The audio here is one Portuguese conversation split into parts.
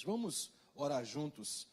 Vamos orar juntos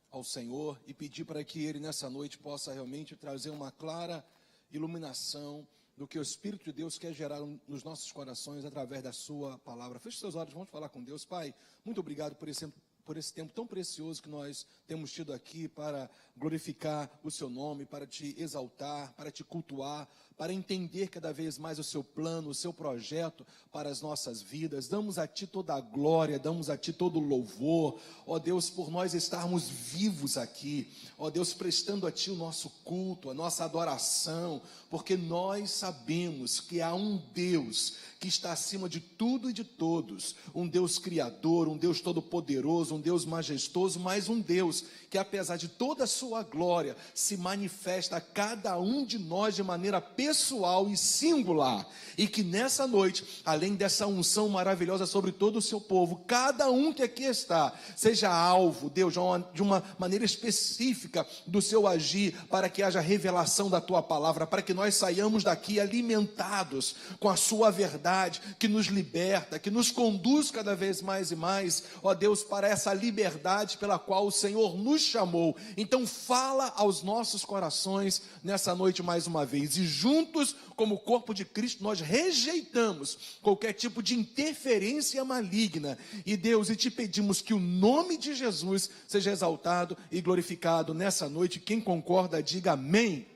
ao Senhor e pedir para que Ele nessa noite possa realmente trazer uma clara iluminação do que o Espírito de Deus quer gerar nos nossos corações através da sua palavra. Feche seus olhos, vamos falar com Deus. Pai, muito obrigado por esse tempo tão precioso que nós temos tido aqui para glorificar o seu nome, para te exaltar, para te cultuar, para entender cada vez mais o seu plano, o seu projeto para as nossas vidas. Damos a ti toda a glória, damos a ti todo o louvor, ó Deus, por nós estarmos vivos aqui, ó Deus, prestando a ti o nosso culto, a nossa adoração, porque nós sabemos que há um Deus que está acima de tudo e de todos, um Deus criador, um Deus todo-poderoso, um Deus majestoso, mas um Deus que, apesar de toda a sua glória, se manifesta a cada um de nós de maneira pessoal e singular, e que nessa noite, além dessa unção maravilhosa sobre todo o seu povo, cada um que aqui está, seja alvo, Deus, de uma maneira específica do seu agir, para que haja revelação da tua palavra, para que nós saiamos daqui alimentados com a sua verdade, que nos liberta, que nos conduz cada vez mais e mais, ó Deus, para essa liberdade pela qual o Senhor nos chamou. Então fala aos nossos corações nessa noite mais uma vez, e juntos, como corpo de Cristo, nós rejeitamos qualquer tipo de interferência maligna, e Deus, e te pedimos que o nome de Jesus seja exaltado e glorificado nessa noite. Quem concorda, diga amém.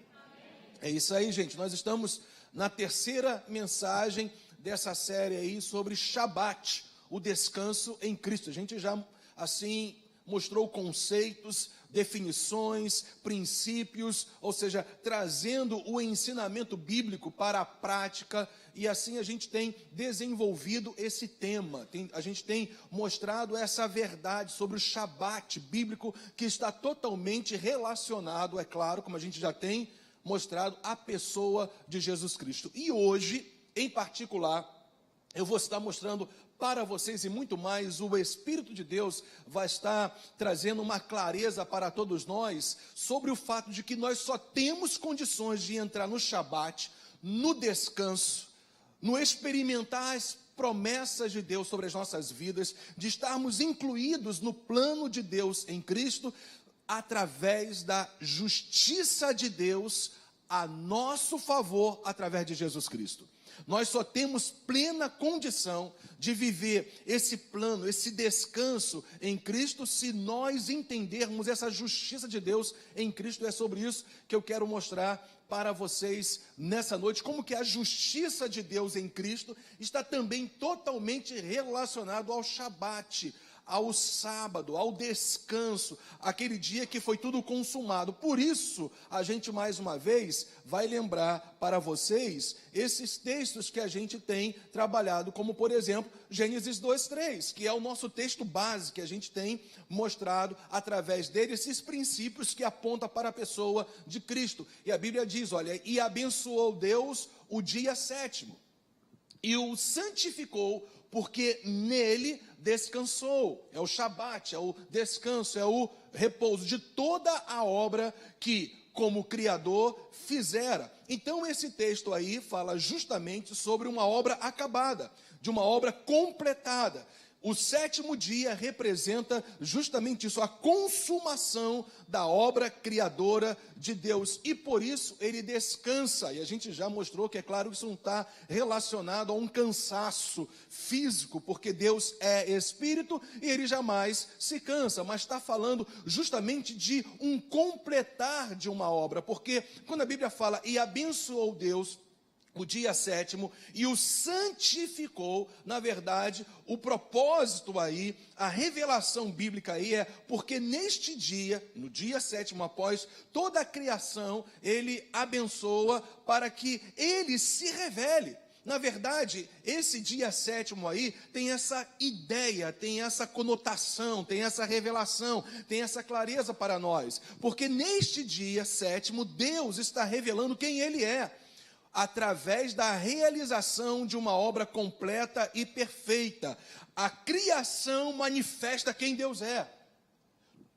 É isso aí, gente, nós estamos na terceira mensagem dessa série aí sobre Shabat, o descanso em Cristo. A gente já, assim, mostrou conceitos, definições, princípios, ou seja, trazendo o ensinamento bíblico para a prática, e assim a gente tem desenvolvido esse tema, a gente tem mostrado essa verdade sobre o Shabat bíblico, que está totalmente relacionado, é claro, como a gente já tem mostrado, à pessoa de Jesus Cristo. E hoje, em particular, eu vou estar mostrando para vocês, e muito mais, o Espírito de Deus vai estar trazendo uma clareza para todos nós sobre o fato de que nós só temos condições de entrar no Shabat, no descanso, no experimentar as promessas de Deus sobre as nossas vidas, de estarmos incluídos no plano de Deus em Cristo, através da justiça de Deus a nosso favor, através de Jesus Cristo. Nós só temos plena condição de viver esse plano, esse descanso em Cristo, se nós entendermos essa justiça de Deus em Cristo. É sobre isso que eu quero mostrar para vocês nessa noite, como que a justiça de Deus em Cristo está também totalmente relacionado ao Shabat, ao sábado, ao descanso, aquele dia que foi tudo consumado. Por isso, a gente mais uma vez vai lembrar para vocês esses textos que a gente tem trabalhado, como por exemplo, Gênesis 2:3, que é o nosso texto base, que a gente tem mostrado através dele esses princípios que apontam para a pessoa de Cristo. E a Bíblia diz, olha, e abençoou Deus o dia sétimo, e o santificou, porque nele descansou. É o Shabat, é o descanso, é o repouso de toda a obra que, como Criador, fizera. Então esse texto aí fala justamente sobre uma obra acabada, de uma obra completada. O sétimo dia representa justamente isso, a consumação da obra criadora de Deus. E por isso ele descansa. E a gente já mostrou que, é claro, isso não está relacionado a um cansaço físico, porque Deus é espírito e ele jamais se cansa. Mas está falando justamente de um completar de uma obra. Porque quando a Bíblia fala, e abençoou Deus o dia sétimo, e o santificou, na verdade, o propósito aí, a revelação bíblica aí é, porque neste dia, no dia sétimo, após toda a criação, ele abençoa para que ele se revele. Na verdade, esse dia sétimo aí tem essa ideia, tem essa conotação, tem essa revelação, tem essa clareza para nós, porque neste dia sétimo, Deus está revelando quem ele é, através da realização de uma obra completa e perfeita. A criação manifesta quem Deus é.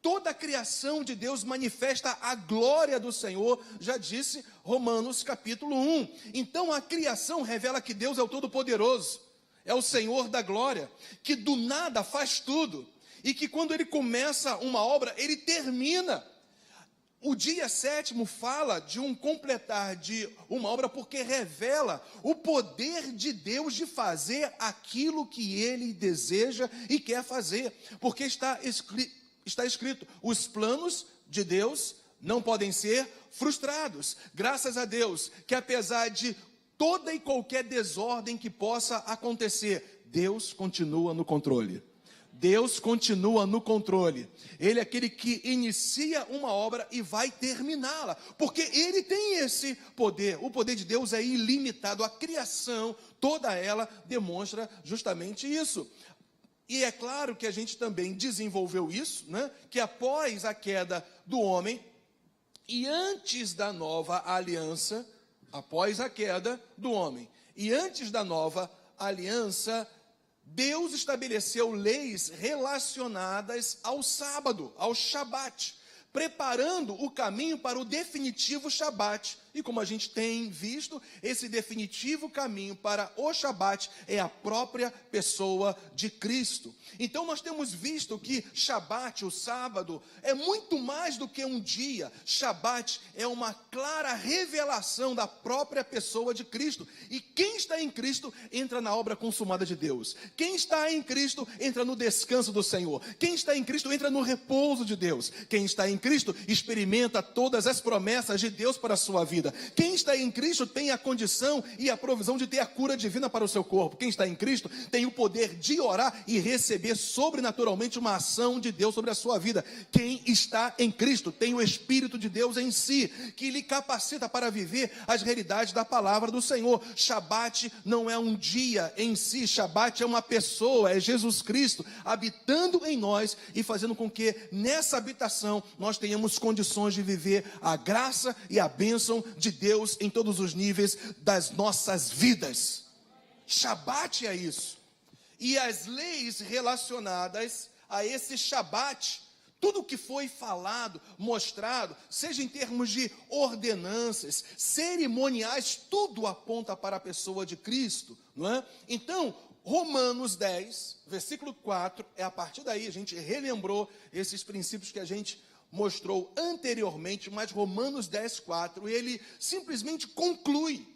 Toda a criação de Deus manifesta a glória do Senhor, já disse Romanos capítulo 1. Então a criação revela que Deus é o Todo-Poderoso. é o Senhor da glória, que do nada faz tudo, e que quando Ele começa uma obra, Ele termina. O dia sétimo fala de um completar de uma obra, porque revela o poder de Deus de fazer aquilo que Ele deseja e quer fazer, porque está escrito, os planos de Deus não podem ser frustrados. Graças a Deus, que apesar de toda e qualquer desordem que possa acontecer, Deus continua no controle. Deus continua no controle. Ele é aquele que inicia uma obra e vai terminá-la, porque Ele tem esse poder. O poder de Deus é ilimitado. A criação, toda ela, demonstra justamente isso. E é claro que a gente também desenvolveu isso, né? Que após a queda do homem e antes da nova aliança, após a queda do homem e antes da nova aliança, Deus estabeleceu leis relacionadas ao sábado, ao Shabat, preparando o caminho para o definitivo Shabat. E como a gente tem visto, esse definitivo caminho para o Shabat é a própria pessoa de Cristo. Então nós temos visto que Shabat, o sábado, é muito mais do que um dia. Shabat é uma clara revelação da própria pessoa de Cristo. E quem está em Cristo entra na obra consumada de Deus. Quem está em Cristo entra no descanso do Senhor. Quem está em Cristo entra no repouso de Deus. Quem está em Cristo experimenta todas as promessas de Deus para a sua vida. Quem está em Cristo tem a condição e a provisão de ter a cura divina para o seu corpo. Quem está em Cristo tem o poder de orar e receber sobrenaturalmente uma ação de Deus sobre a sua vida. Quem está em Cristo tem o Espírito de Deus em si, que lhe capacita para viver as realidades da palavra do Senhor. Shabat não é um dia em si, Shabat é uma pessoa, é Jesus Cristo habitando em nós e fazendo com que nessa habitação nós tenhamos condições de viver a graça e a bênção de Deus em todos os níveis das nossas vidas. Shabat é isso. E as leis relacionadas a esse Shabat, tudo que foi falado, mostrado, seja em termos de ordenanças, cerimoniais, tudo aponta para a pessoa de Cristo, não é? Então, Romanos 10, versículo 4, é a partir daí, a gente relembrou esses princípios que a gente mostrou anteriormente, mas Romanos 10, 4, ele simplesmente conclui,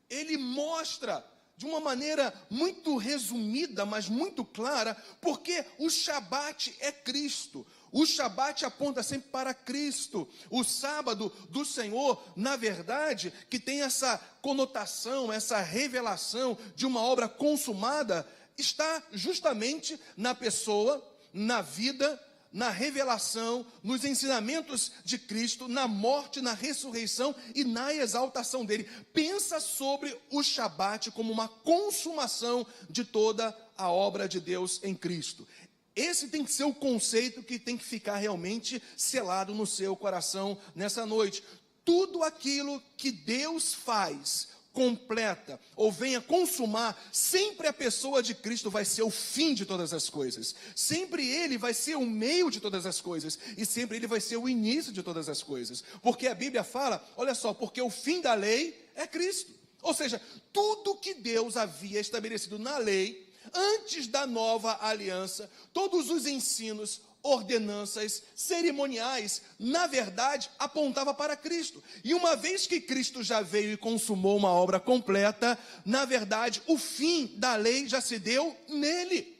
ele mostra de uma maneira muito resumida, mas muito clara, porque o Shabat é Cristo. O Shabat aponta sempre para Cristo. O sábado do Senhor, na verdade, que tem essa conotação, essa revelação de uma obra consumada, está justamente na pessoa, na vida, na revelação, nos ensinamentos de Cristo, na morte, na ressurreição e na exaltação dele. Pensa sobre o Shabat como uma consumação de toda a obra de Deus em Cristo. Esse tem que ser o conceito que tem que ficar realmente selado no seu coração nessa noite. Tudo aquilo que Deus faz, completa, ou venha consumar, sempre a pessoa de Cristo vai ser o fim de todas as coisas. Sempre Ele vai ser o meio de todas as coisas. E sempre Ele vai ser o início de todas as coisas. Porque a Bíblia fala, olha só, porque o fim da lei é Cristo. Ou seja, tudo que Deus havia estabelecido na lei, antes da nova aliança, todos os ensinos, ordenanças, cerimoniais, na verdade, apontava para Cristo. E uma vez que Cristo já veio e consumou uma obra completa, na verdade, o fim da lei já se deu nele.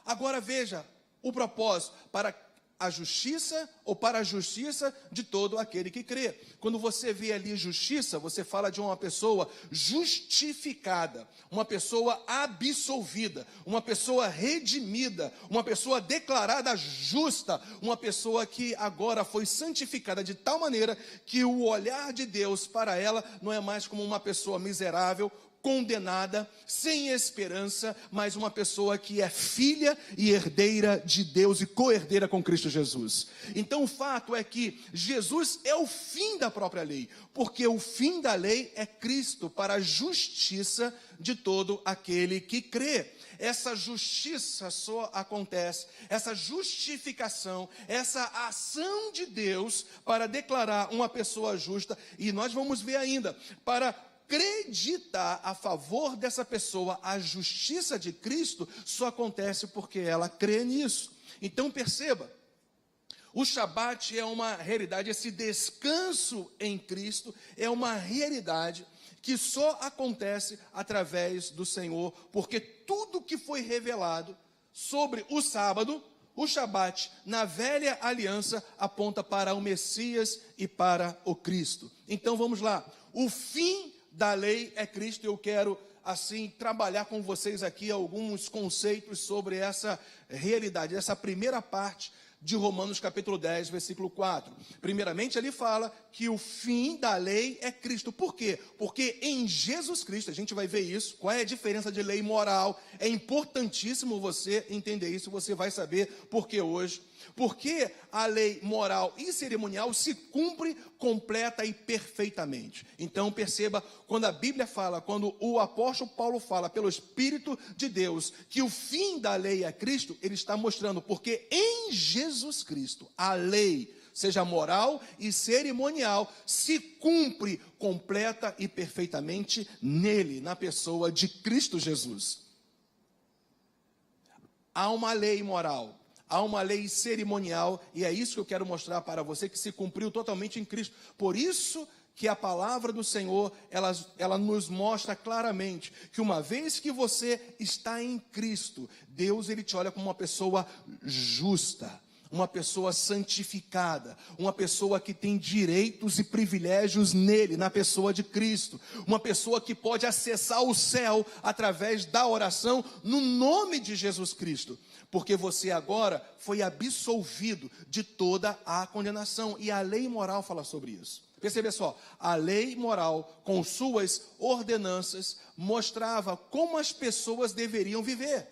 Agora veja o propósito, para a justiça ou para a justiça de todo aquele que crê. Quando você vê ali justiça, você fala de uma pessoa justificada, uma pessoa absolvida, uma pessoa redimida, uma pessoa declarada justa, uma pessoa que agora foi santificada de tal maneira que o olhar de Deus para ela não é mais como uma pessoa miserável, condenada, sem esperança, mas uma pessoa que é filha e herdeira de Deus e co-herdeira com Cristo Jesus. Então o fato é que Jesus é o fim da própria lei, porque o fim da lei é Cristo para a justiça de todo aquele que crê. Essa justiça só acontece, essa justificação, essa ação de Deus para declarar uma pessoa justa, e nós vamos ver ainda, para acreditar a favor dessa pessoa a justiça de Cristo, só acontece porque ela crê nisso. Então perceba, o Shabat é uma realidade, esse descanso em Cristo é uma realidade que só acontece através do Senhor, porque tudo que foi revelado sobre o sábado, o Shabat, na velha aliança, aponta para o Messias e para o Cristo. Então vamos lá, o fim da lei é Cristo. Eu quero assim trabalhar com vocês aqui alguns conceitos sobre essa realidade, essa primeira parte de Romanos capítulo 10, versículo 4. Primeiramente, ele fala que o fim da lei é Cristo. Por quê? Porque em Jesus Cristo, a gente vai ver isso, qual é a diferença de lei moral. É importantíssimo você entender isso, você vai saber por que hoje. Porque a lei moral e cerimonial se cumpre completa e perfeitamente. Então perceba, quando a Bíblia fala, quando o apóstolo Paulo fala pelo Espírito de Deus, que o fim da lei é Cristo, ele está mostrando, porque em Jesus Cristo, a lei, seja moral e cerimonial, se cumpre completa e perfeitamente nele, na pessoa de Cristo Jesus. Há uma lei moral, há uma lei cerimonial, e é isso que eu quero mostrar para você, que se cumpriu totalmente em Cristo. Por isso que a palavra do Senhor, ela nos mostra claramente que uma vez que você está em Cristo, Deus, ele te olha como uma pessoa justa, uma pessoa santificada, uma pessoa que tem direitos e privilégios nele, na pessoa de Cristo, uma pessoa que pode acessar o céu através da oração no nome de Jesus Cristo, porque você agora foi absolvido de toda a condenação, e a lei moral fala sobre isso. Perceba só, a lei moral, com suas ordenanças, mostrava como as pessoas deveriam viver.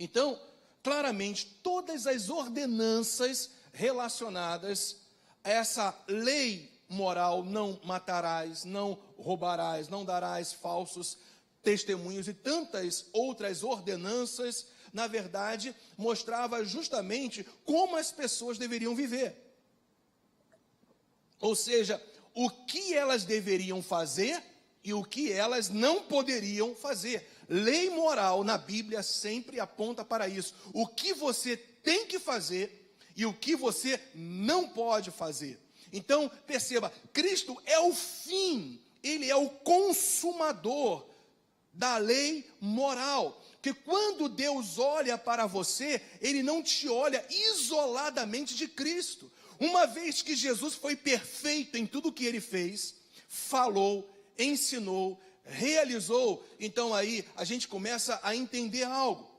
Então, claramente, todas as ordenanças relacionadas a essa lei moral, não matarás, não roubarás, não darás falsos testemunhos e tantas outras ordenanças, na verdade, mostrava justamente como as pessoas deveriam viver. Ou seja, o que elas deveriam fazer e o que elas não poderiam fazer. Lei moral na Bíblia sempre aponta para isso. O que você tem que fazer e o que você não pode fazer. Então, perceba, Cristo é o fim, ele é o consumador da lei moral. Porque quando Deus olha para você, ele não te olha isoladamente de Cristo. Uma vez que Jesus foi perfeito em tudo que ele fez, falou, ensinou, realizou, então aí a gente começa a entender algo.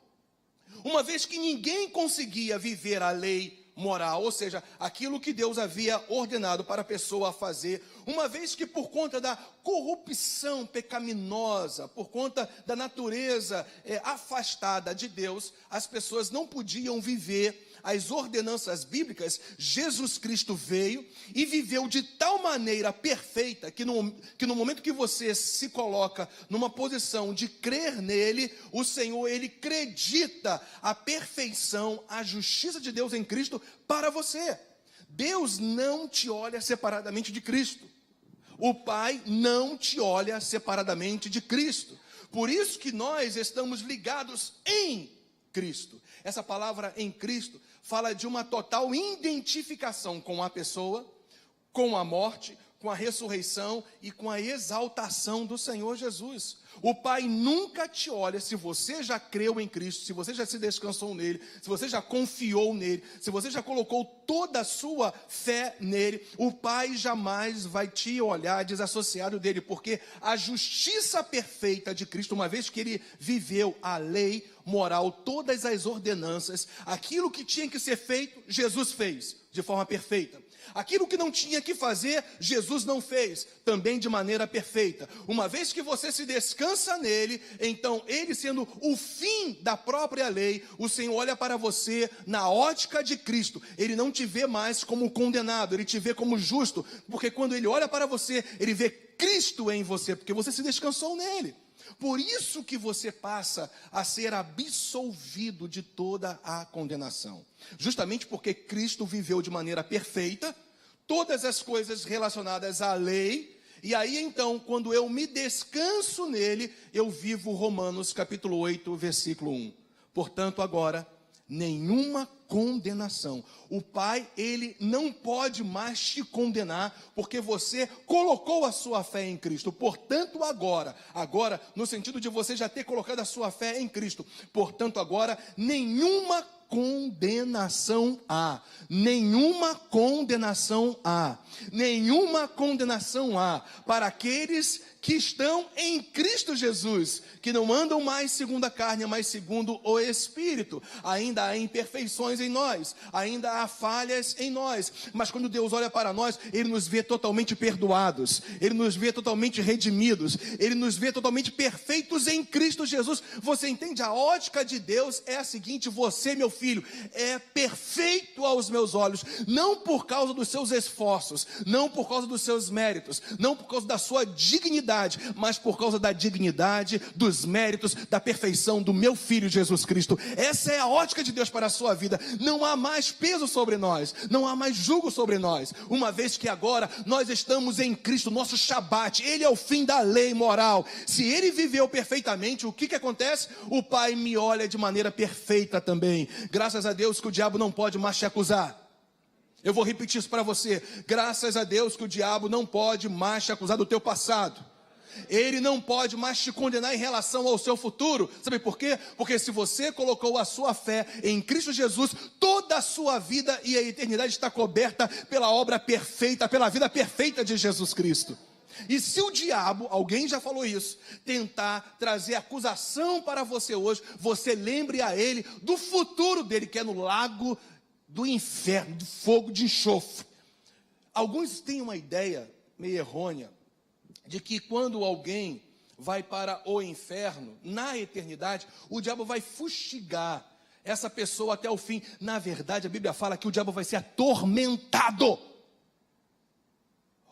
Uma vez que ninguém conseguia viver a lei moral, ou seja, aquilo que Deus havia ordenado para a pessoa fazer, uma vez que por conta da corrupção pecaminosa, por conta da natureza afastada de Deus, as pessoas não podiam viver as ordenanças bíblicas, Jesus Cristo veio e viveu de tal maneira perfeita, que no momento que você se coloca numa posição de crer nele, o Senhor, ele acredita a perfeição, a justiça de Deus em Cristo para você. Deus não te olha separadamente de Cristo. O Pai não te olha separadamente de Cristo. Por isso que nós estamos ligados em Cristo. Essa palavra em Cristo fala de uma total identificação com a pessoa, com a morte, com a ressurreição e com a exaltação do Senhor Jesus. O Pai nunca te olha se você já creu em Cristo, se você já se descansou nele, se você já confiou nele, se você já colocou toda a sua fé nele. O Pai jamais vai te olhar desassociado dele, porque a justiça perfeita de Cristo, uma vez que ele viveu a lei moral, todas as ordenanças, aquilo que tinha que ser feito, Jesus fez de forma perfeita. Aquilo que não tinha que fazer, Jesus não fez, também de maneira perfeita. Uma vez que você se descansa nele, então ele sendo o fim da própria lei, o Senhor olha para você na ótica de Cristo. Ele não te vê mais como condenado, ele te vê como justo, porque quando ele olha para você, ele vê Cristo em você, porque você se descansou nele. Por isso que você passa a ser absolvido de toda a condenação. Justamente porque Cristo viveu de maneira perfeita todas as coisas relacionadas à lei, E aí então, quando eu me descanso nele, eu vivo Romanos capítulo 8, versículo 1. Portanto, agora, nenhuma condenação. O Pai, ele não pode mais te condenar, porque você colocou a sua fé em Cristo. Portanto, agora, no sentido de você já ter colocado a sua fé em Cristo. Portanto, agora, nenhuma condenação há. Nenhuma condenação há. Nenhuma condenação há para aqueles que estão em Cristo Jesus, que não andam mais segundo a carne, mas segundo o Espírito. Ainda há imperfeições em nós, ainda há falhas em nós, mas quando Deus olha para nós, Ele nos vê totalmente perdoados, Ele nos vê totalmente redimidos, Ele nos vê totalmente perfeitos em Cristo Jesus. Você entende? A ótica de Deus é a seguinte: você, meu filho, é perfeito aos meus olhos, não por causa dos seus esforços, não por causa dos seus méritos, não por causa da sua dignidade, mas por causa da dignidade, dos méritos, da perfeição do meu Filho Jesus Cristo. Essa é a ótica de Deus para a sua vida. Não há mais peso sobre nós, não há mais jugo sobre nós, uma vez que agora nós estamos em Cristo, nosso Shabat, Ele é o fim da lei moral. Se Ele viveu perfeitamente, o que acontece? O Pai me olha de maneira perfeita também. Graças a Deus que o diabo não pode mais te acusar. Eu vou repetir isso para você. Graças a Deus que o diabo não pode mais te acusar do teu passado. Ele não pode mais te condenar em relação ao seu futuro. Sabe por quê? Porque se você colocou a sua fé em Cristo Jesus, toda a sua vida e a eternidade está coberta pela obra perfeita, pela vida perfeita de Jesus Cristo. E se o diabo, alguém já falou isso, tentar trazer acusação para você hoje, você lembre a ele do futuro dele, que é no lago do inferno, do fogo de enxofre. Alguns têm uma ideia meio errônea de que quando alguém vai para o inferno, na eternidade, o diabo vai fustigar essa pessoa até o fim. Na verdade, a Bíblia fala que o diabo vai ser atormentado.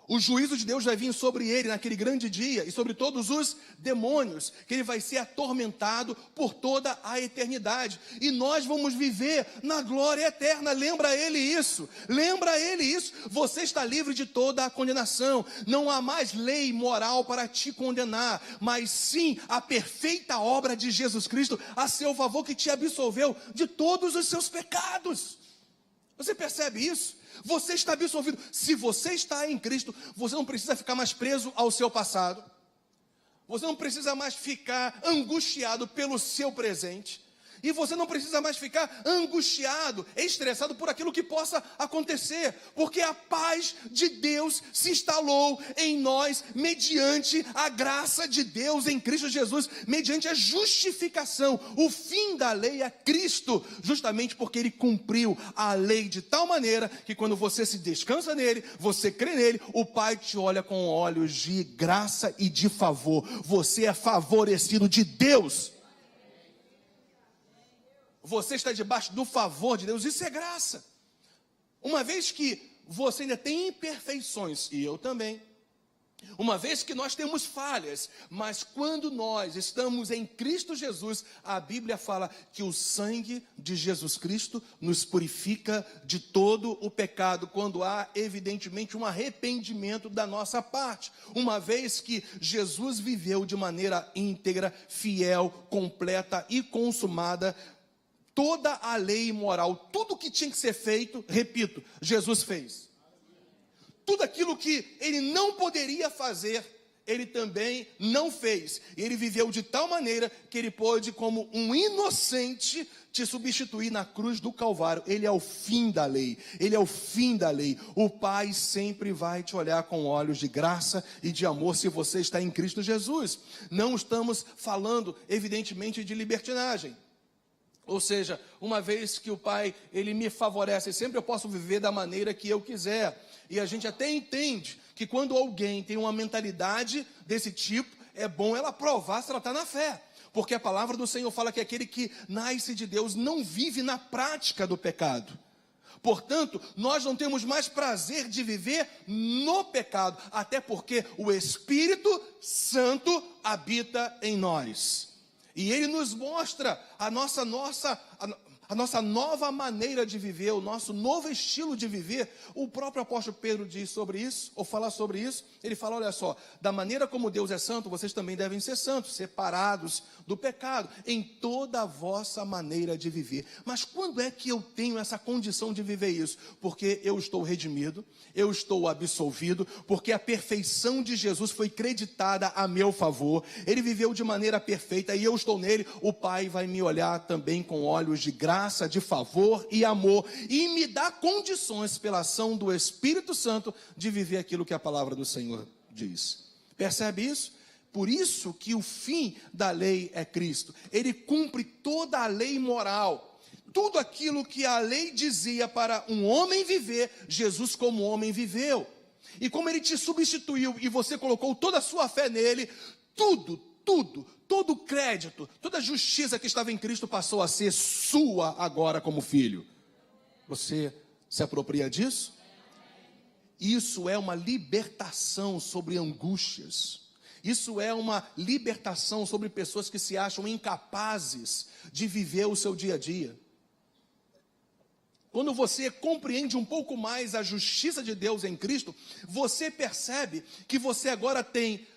O juízo de Deus vai vir sobre ele naquele grande dia e sobre todos os demônios, que ele vai ser atormentado por toda a eternidade. E nós vamos viver na glória eterna. Lembra ele isso. Lembra ele isso. Você está livre de toda a condenação. Não há mais lei moral para te condenar, mas sim a perfeita obra de Jesus Cristo a seu favor, que te absolveu de todos os seus pecados. Você percebe isso? Você está absolvido. Se você está em Cristo, você não precisa ficar mais preso ao seu passado. Você não precisa mais ficar angustiado pelo seu presente. E você não precisa mais ficar angustiado, estressado por aquilo que possa acontecer. Porque a paz de Deus se instalou em nós mediante a graça de Deus em Cristo Jesus, mediante a justificação. O fim da lei é Cristo, justamente porque Ele cumpriu a lei de tal maneira que quando você se descansa nele, você crê nele, o Pai te olha com olhos de graça e de favor. Você é favorecido de Deus. Você está debaixo do favor de Deus, isso é graça. Uma vez que você ainda tem imperfeições, e eu também, uma vez que nós temos falhas, mas quando nós estamos em Cristo Jesus, a Bíblia fala que o sangue de Jesus Cristo nos purifica de todo o pecado, quando há evidentemente um arrependimento da nossa parte, uma vez que Jesus viveu de maneira íntegra, fiel, completa e consumada, toda a lei moral, tudo que tinha que ser feito, repito, Jesus fez. Tudo aquilo que ele não poderia fazer, ele também não fez. E ele viveu de tal maneira que ele pôde, como um inocente, te substituir na cruz do Calvário. Ele é o fim da lei. Ele é o fim da lei. O Pai sempre vai te olhar com olhos de graça e de amor se você está em Cristo Jesus. Não estamos falando, evidentemente, de libertinagem. Ou seja, uma vez que o Pai, Ele me favorece, sempre eu posso viver da maneira que eu quiser. E a gente até entende que quando alguém tem uma mentalidade desse tipo, é bom ela provar se ela está na fé. Porque a palavra do Senhor fala que aquele que nasce de Deus não vive na prática do pecado. Portanto, nós não temos mais prazer de viver no pecado, até porque o Espírito Santo habita em nós. E Ele nos mostra a nossa nova maneira de viver, o nosso novo estilo de viver. O próprio apóstolo Pedro diz sobre isso, ou fala sobre isso. Ele fala, olha só, da maneira como Deus é santo, vocês também devem ser santos, separados do pecado, em toda a vossa maneira de viver. Mas quando é que eu tenho essa condição de viver isso? Porque eu estou redimido, eu estou absolvido, porque a perfeição de Jesus foi creditada a meu favor, ele viveu de maneira perfeita e eu estou nele. O Pai vai me olhar também com olhos de graça, de favor e amor, e me dá condições pela ação do Espírito Santo de viver aquilo que a palavra do Senhor diz. Percebe isso? Por isso que o fim da lei é Cristo. Ele cumpre toda a lei moral. Tudo aquilo que a lei dizia para um homem viver, Jesus como homem viveu. E como ele te substituiu e você colocou toda a sua fé nele, todo o crédito, toda a justiça que estava em Cristo passou a ser sua agora como filho. Você se apropria disso? Isso é uma libertação sobre angústias. Isso é uma libertação sobre pessoas que se acham incapazes de viver o seu dia a dia. Quando você compreende um pouco mais a justiça de Deus em Cristo, você percebe que você agora tem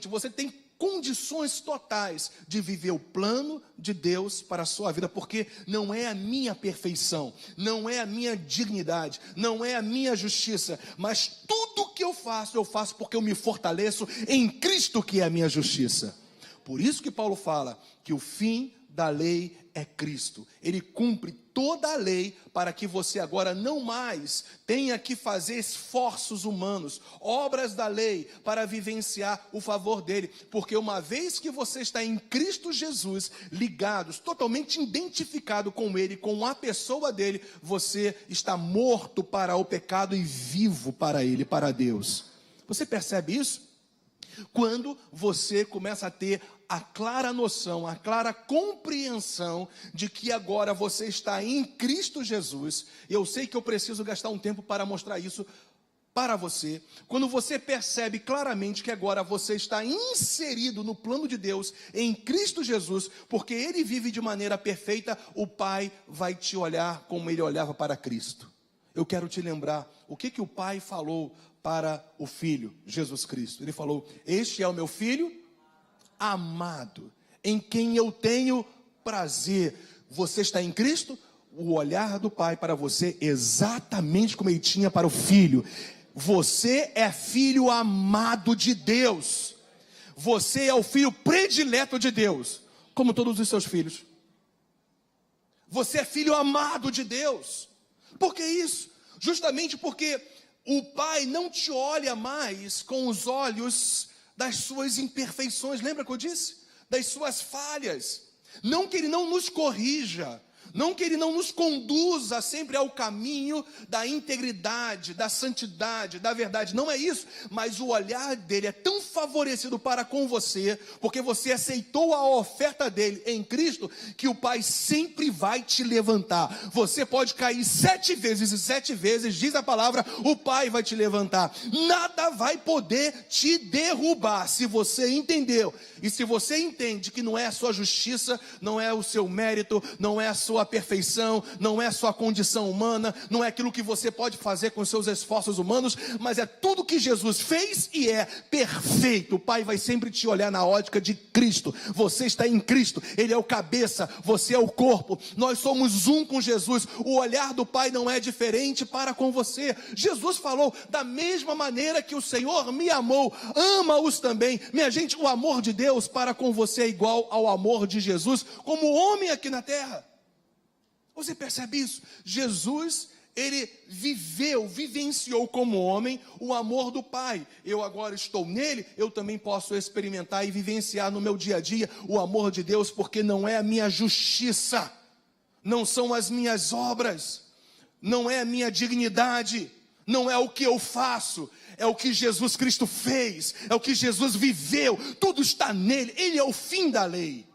você tem condições totais de viver o plano de Deus para a sua vida, porque não é a minha perfeição, não é a minha dignidade, não é a minha justiça, mas tudo que eu faço porque eu me fortaleço em Cristo, que é a minha justiça. Por isso que Paulo fala que o fim da lei é Cristo. Ele cumpre toda a lei para que você agora não mais tenha que fazer esforços humanos, obras da lei para vivenciar o favor dele, porque uma vez que você está em Cristo Jesus, ligados, totalmente identificado com ele, com a pessoa dele, você está morto para o pecado e vivo para ele, para Deus. Você percebe isso? Quando você começa a ter a clara noção, a clara compreensão de que agora você está em Cristo Jesus. Eu sei que eu preciso gastar um tempo para mostrar isso para você. Quando você percebe claramente que agora você está inserido no plano de Deus em Cristo Jesus, porque ele vive de maneira perfeita, o Pai vai te olhar como ele olhava para Cristo. Eu quero te lembrar o que o Pai falou para o Filho, Jesus Cristo. Ele falou: este é o meu Filho amado, em quem eu tenho prazer. Você está em Cristo? O olhar do Pai para você exatamente como ele tinha para o Filho. Você é filho amado de Deus. Você é o filho predileto de Deus, como todos os seus filhos. Você é filho amado de Deus. Por que isso? Justamente porque o Pai não te olha mais com os olhos das suas imperfeições. Lembra que eu disse? Das suas falhas. Não que ele não nos corrija, não que ele não nos conduza sempre ao caminho da integridade, da santidade, da verdade. Não é isso, mas o olhar dele é tão favorecido para com você, porque você aceitou a oferta dele em Cristo, que o Pai sempre vai te levantar. Você pode cair 7 vezes, e 7 vezes, diz a palavra, o Pai vai te levantar. Nada vai poder te derrubar, se você entendeu. E se você entende que não é a sua justiça, não é o seu mérito, não é a sua perfeição, não é a sua condição humana, não é aquilo que você pode fazer com seus esforços humanos, mas é tudo que Jesus fez e é perfeito. O Pai vai sempre te olhar na ótica de Cristo. Você está em Cristo, ele é o cabeça, você é o corpo, nós somos um com Jesus. O olhar do Pai não é diferente para com você. Jesus falou: da mesma maneira que o Senhor me amou, ama-os também. Minha gente, o amor de Deus para com você é igual ao amor de Jesus como homem aqui na terra. Você percebe isso? Jesus, ele vivenciou como homem o amor do Pai. Eu agora estou nele, eu também posso experimentar e vivenciar no meu dia a dia o amor de Deus, porque não é a minha justiça, não são as minhas obras, não é a minha dignidade, não é o que eu faço, é o que Jesus Cristo fez, é o que Jesus viveu, tudo está nele, ele é o fim da lei.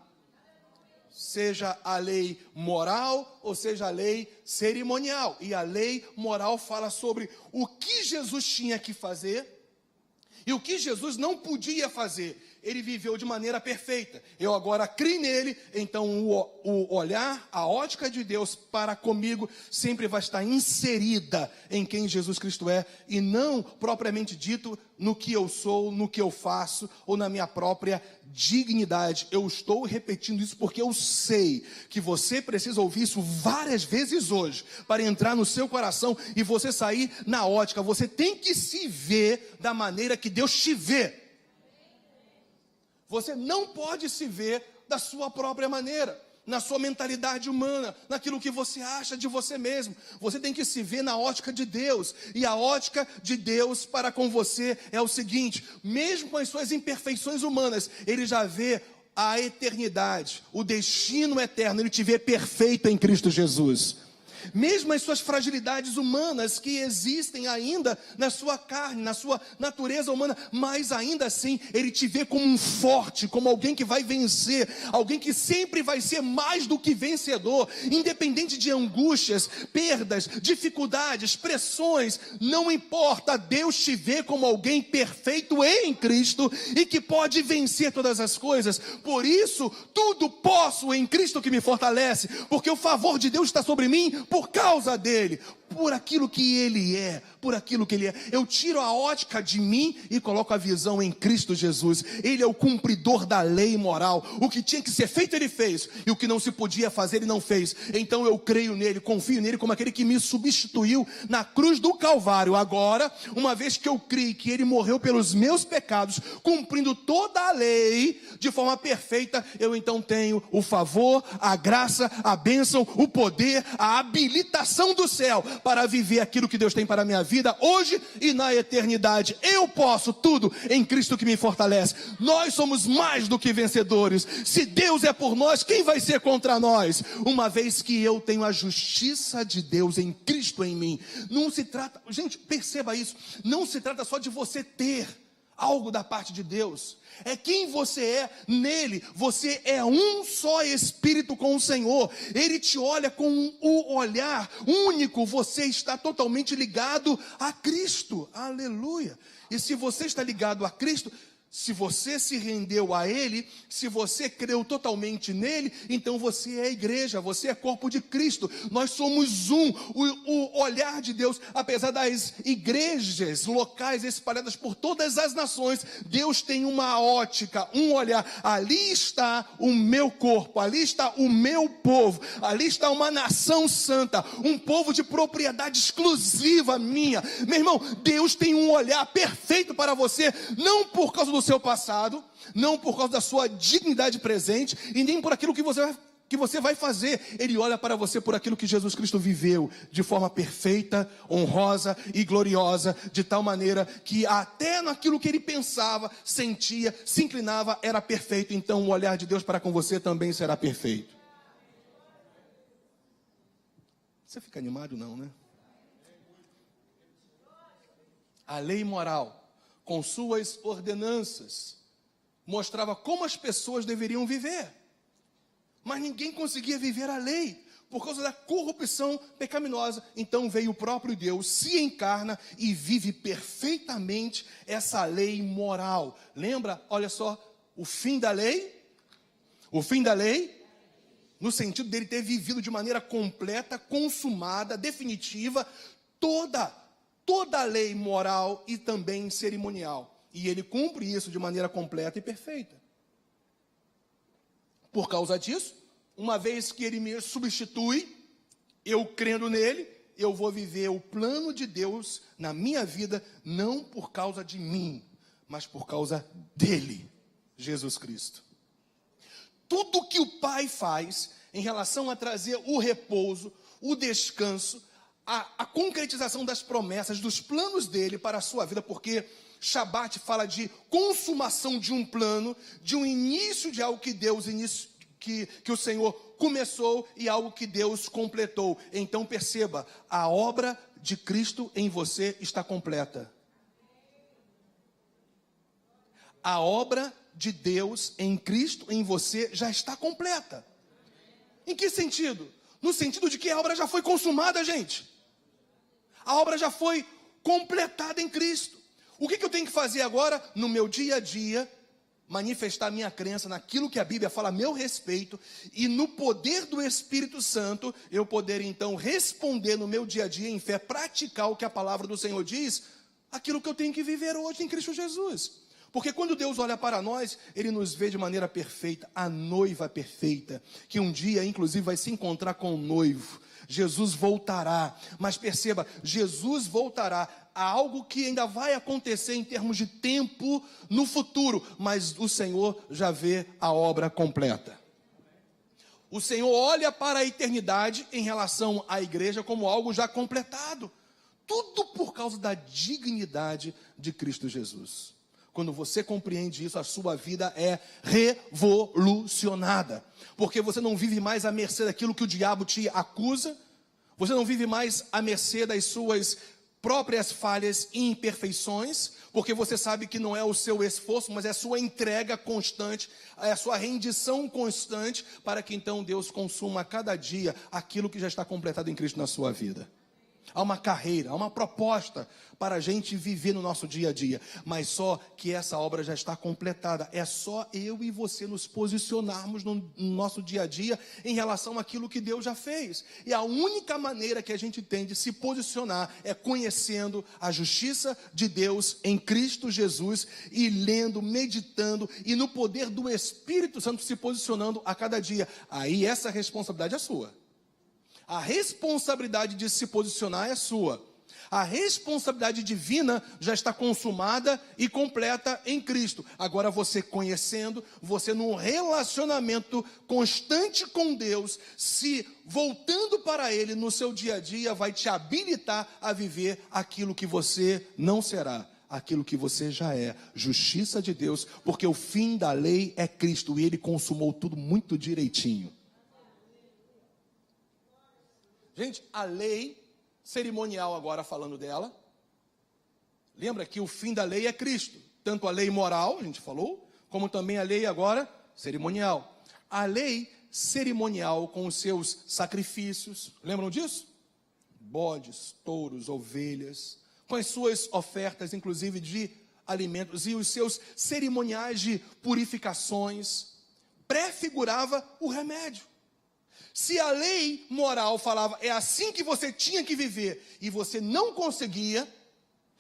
Seja a lei moral ou seja a lei cerimonial. E a lei moral fala sobre o que Jesus tinha que fazer e o que Jesus não podia fazer. ele viveu de maneira perfeita. Eu agora criei nele, então o olhar, a ótica de Deus para comigo sempre vai estar inserida em quem Jesus Cristo é, e não propriamente dito no que eu sou, no que eu faço, ou na minha própria dignidade. Eu estou repetindo isso porque eu sei que você precisa ouvir isso várias vezes hoje, para entrar no seu coração e você sair na ótica. Você tem que se ver da maneira que Deus te vê. Você não pode se ver da sua própria maneira, na sua mentalidade humana, naquilo que você acha de você mesmo. Você tem que se ver na ótica de Deus. E a ótica de Deus para com você é o seguinte: mesmo com as suas imperfeições humanas, Ele já vê a eternidade, o destino eterno. Ele te vê perfeito em Cristo Jesus. Mesmo as suas fragilidades humanas que existem ainda na sua carne, na sua natureza humana, mas ainda assim Ele te vê como um forte, como alguém que vai vencer, alguém que sempre vai ser mais do que vencedor, independente de angústias, perdas, dificuldades, pressões, não importa. Deus te vê como alguém perfeito em Cristo e que pode vencer todas as coisas. Por isso, tudo posso em Cristo que me fortalece, porque o favor de Deus está sobre mim por causa dele, por aquilo que ele é, por aquilo que ele é. Eu tiro a ótica de mim e coloco a visão em Cristo Jesus. Ele é o cumpridor da lei moral. O que tinha que ser feito ele fez, e o que não se podia fazer ele não fez. Então eu creio nele, confio nele como aquele que me substituiu na cruz do Calvário. Agora, uma vez que eu creio que ele morreu pelos meus pecados, cumprindo toda a lei de forma perfeita, eu então tenho o favor, a graça, a bênção, o poder, a habilitação do céu para viver aquilo que Deus tem para a minha vida hoje e na eternidade. Eu posso tudo em Cristo que me fortalece. Nós somos mais do que vencedores. Se Deus é por nós, quem vai ser contra nós? Uma vez que eu tenho a justiça de Deus em Cristo em mim. Não se trata, gente, perceba isso, não se trata só de você ter algo da parte de Deus. É quem você é nele. Você é um só espírito com o Senhor. Ele te olha com o olhar único. Você está totalmente ligado a Cristo. Aleluia. E se você está ligado a Cristo, se você se rendeu a Ele, se você creu totalmente nele, então você é a igreja, você é corpo de Cristo. Nós somos um. O olhar de Deus, apesar das igrejas locais espalhadas por todas as nações, Deus tem uma ótica, um olhar. Ali está o meu corpo, ali está o meu povo, ali está uma nação santa, um povo de propriedade exclusiva minha. Meu irmão, Deus tem um olhar perfeito para você, não por causa do seu passado, não por causa da sua dignidade presente, e nem por aquilo que você vai fazer. Ele olha para você por aquilo que Jesus Cristo viveu, de forma perfeita, honrosa e gloriosa, de tal maneira que até naquilo que ele pensava, sentia, se inclinava, era perfeito. Então o olhar de Deus para com você também será perfeito. Você fica animado não, né? A lei moral, com suas ordenanças, mostrava como as pessoas deveriam viver. Mas ninguém conseguia viver a lei, por causa da corrupção pecaminosa. Então veio o próprio Deus, se encarna e vive perfeitamente essa lei moral. Lembra, olha só, o fim da lei? O fim da lei, no sentido dele ter vivido de maneira completa, consumada, definitiva, toda a lei moral e também cerimonial. E ele cumpre isso de maneira completa e perfeita. Por causa disso, uma vez que ele me substitui, eu crendo nele, eu vou viver o plano de Deus na minha vida, não por causa de mim, mas por causa dele, Jesus Cristo. Tudo que o Pai faz em relação a trazer o repouso, o descanso, a concretização das promessas, dos planos dele para a sua vida, porque Shabat fala de consumação de um plano, de um início de algo que Deus que o Senhor começou e algo que Deus completou. Então perceba, a obra de Cristo em você está completa. A obra de Deus em Cristo em você já está completa. Em que sentido? No sentido de que a obra já foi consumada, gente. A obra já foi completada em Cristo. O que eu tenho que fazer agora no meu dia a dia, manifestar minha crença naquilo que a Bíblia fala a meu respeito, e no poder do Espírito Santo, eu poder então responder no meu dia a dia em fé, praticar o que a palavra do Senhor diz, aquilo que eu tenho que viver hoje em Cristo Jesus. Porque quando Deus olha para nós, Ele nos vê de maneira perfeita, a noiva perfeita, que um dia inclusive vai se encontrar com o noivo. Jesus voltará, mas perceba, Jesus voltará a algo que ainda vai acontecer em termos de tempo no futuro, mas o Senhor já vê a obra completa. O Senhor olha para a eternidade em relação à igreja como algo já completado, tudo por causa da dignidade de Cristo Jesus. Quando você compreende isso, a sua vida é revolucionada. Porque você não vive mais à mercê daquilo que o diabo te acusa. Você não vive mais à mercê das suas próprias falhas e imperfeições. Porque você sabe que não é o seu esforço, mas é a sua entrega constante, é a sua rendição constante, para que então Deus consuma a cada dia aquilo que já está completado em Cristo na sua vida. Há uma carreira, há uma proposta para a gente viver no nosso dia a dia, mas só que essa obra já está completada. É só eu e você nos posicionarmos no nosso dia a dia em relação àquilo que Deus já fez. E a única maneira que a gente tem de se posicionar é conhecendo a justiça de Deus em Cristo Jesus e lendo, meditando e no poder do Espírito Santo se posicionando a cada dia. Aí essa responsabilidade é sua. A responsabilidade de se posicionar é sua. A responsabilidade divina já está consumada e completa em Cristo. Agora você conhecendo, você num relacionamento constante com Deus, se voltando para Ele no seu dia a dia, vai te habilitar a viver aquilo que você não será. Aquilo que você já é, justiça de Deus, porque o fim da lei é Cristo e Ele consumou tudo muito direitinho. Gente, a lei cerimonial, agora falando dela, lembra que o fim da lei é Cristo. Tanto a lei moral, a gente falou, como também a lei agora cerimonial. A lei cerimonial com os seus sacrifícios, lembram disso? Bodes, touros, ovelhas, com as suas ofertas, inclusive de alimentos, e os seus cerimoniais de purificações, prefigurava o remédio. Se a lei moral falava, é assim que você tinha que viver, e você não conseguia,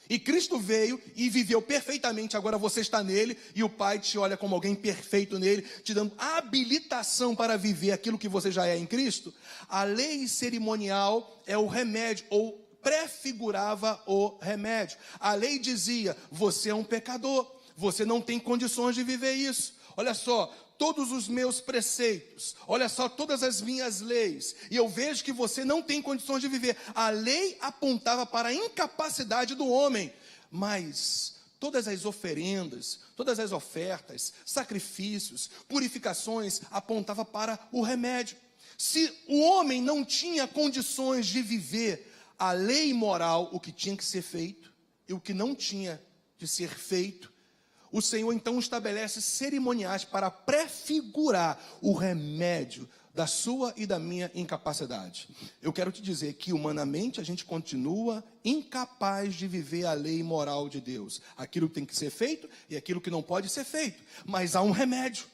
e Cristo veio e viveu perfeitamente, agora você está nele, e o Pai te olha como alguém perfeito nele, te dando habilitação para viver aquilo que você já é em Cristo, a lei cerimonial é o remédio, ou prefigurava o remédio. A lei dizia, você é um pecador, você não tem condições de viver isso. Olha só, todos os meus preceitos, olha só, todas as minhas leis, e eu vejo que você não tem condições de viver. A lei apontava para a incapacidade do homem, mas todas as oferendas, todas as ofertas, sacrifícios, purificações, apontava para o remédio. Se o homem não tinha condições de viver a lei moral, o que tinha que ser feito, e o que não tinha de ser feito, o Senhor então estabelece cerimoniais para prefigurar o remédio da sua e da minha incapacidade. Eu quero te dizer que humanamente a gente continua incapaz de viver a lei moral de Deus. Aquilo que tem que ser feito e aquilo que não pode ser feito. Mas há um remédio.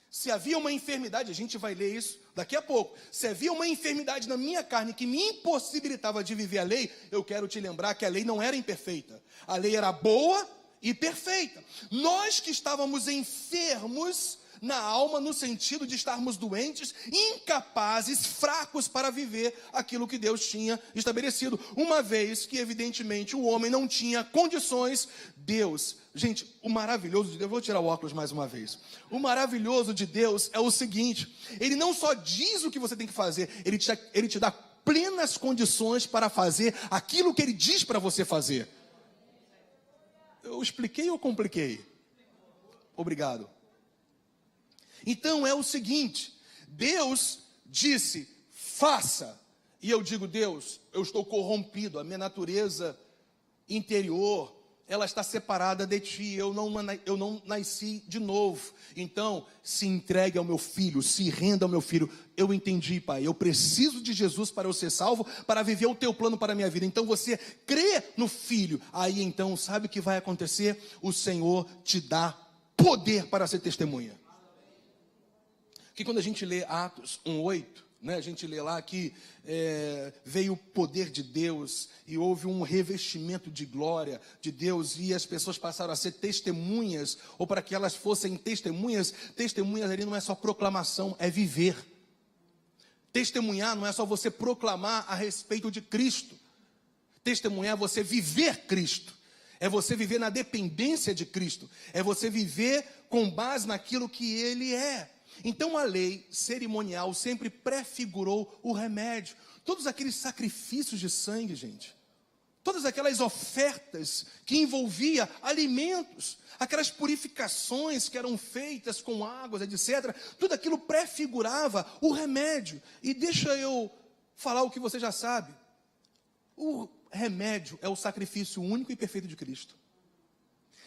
Se havia uma enfermidade, a gente vai ler isso daqui a pouco. Se havia uma enfermidade na minha carne que me impossibilitava de viver a lei, eu quero te lembrar que a lei não era imperfeita. A lei era boa e perfeita. Nós que estávamos enfermos na alma, no sentido de estarmos doentes, incapazes, fracos para viver aquilo que Deus tinha estabelecido. Uma vez que, evidentemente, o homem não tinha condições, Deus... Gente, o maravilhoso de Deus... Vou tirar o óculos mais uma vez. O maravilhoso de Deus é o seguinte, Ele não só diz o que você tem que fazer, Ele te dá plenas condições para fazer aquilo que Ele diz para você fazer. Eu expliquei ou compliquei? Obrigado. Então é o seguinte, Deus disse, faça. E eu digo, Deus, eu estou corrompido, a minha natureza interior, ela está separada de ti, eu não nasci de novo. Então, se entregue ao meu filho, se renda ao meu filho. Eu entendi, pai, eu preciso de Jesus para eu ser salvo, para viver o teu plano para a minha vida. Então você crê no filho, aí então, sabe o que vai acontecer? O Senhor te dá poder para ser testemunha. Que quando a gente lê Atos 1:8, né, a gente lê lá que veio o poder de Deus e houve um revestimento de glória de Deus e as pessoas passaram a ser testemunhas, ou para que elas fossem testemunhas ali não é só proclamação, é viver. Testemunhar não é só você proclamar a respeito de Cristo. Testemunhar é você viver Cristo. É você viver na dependência de Cristo. É você viver com base naquilo que Ele é. Então a lei cerimonial sempre prefigurou o remédio. Todos aqueles sacrifícios de sangue, gente. Todas aquelas ofertas que envolvia alimentos. Aquelas purificações que eram feitas com águas, etc. Tudo aquilo prefigurava o remédio. E deixa eu falar o que você já sabe. O remédio é o sacrifício único e perfeito de Cristo.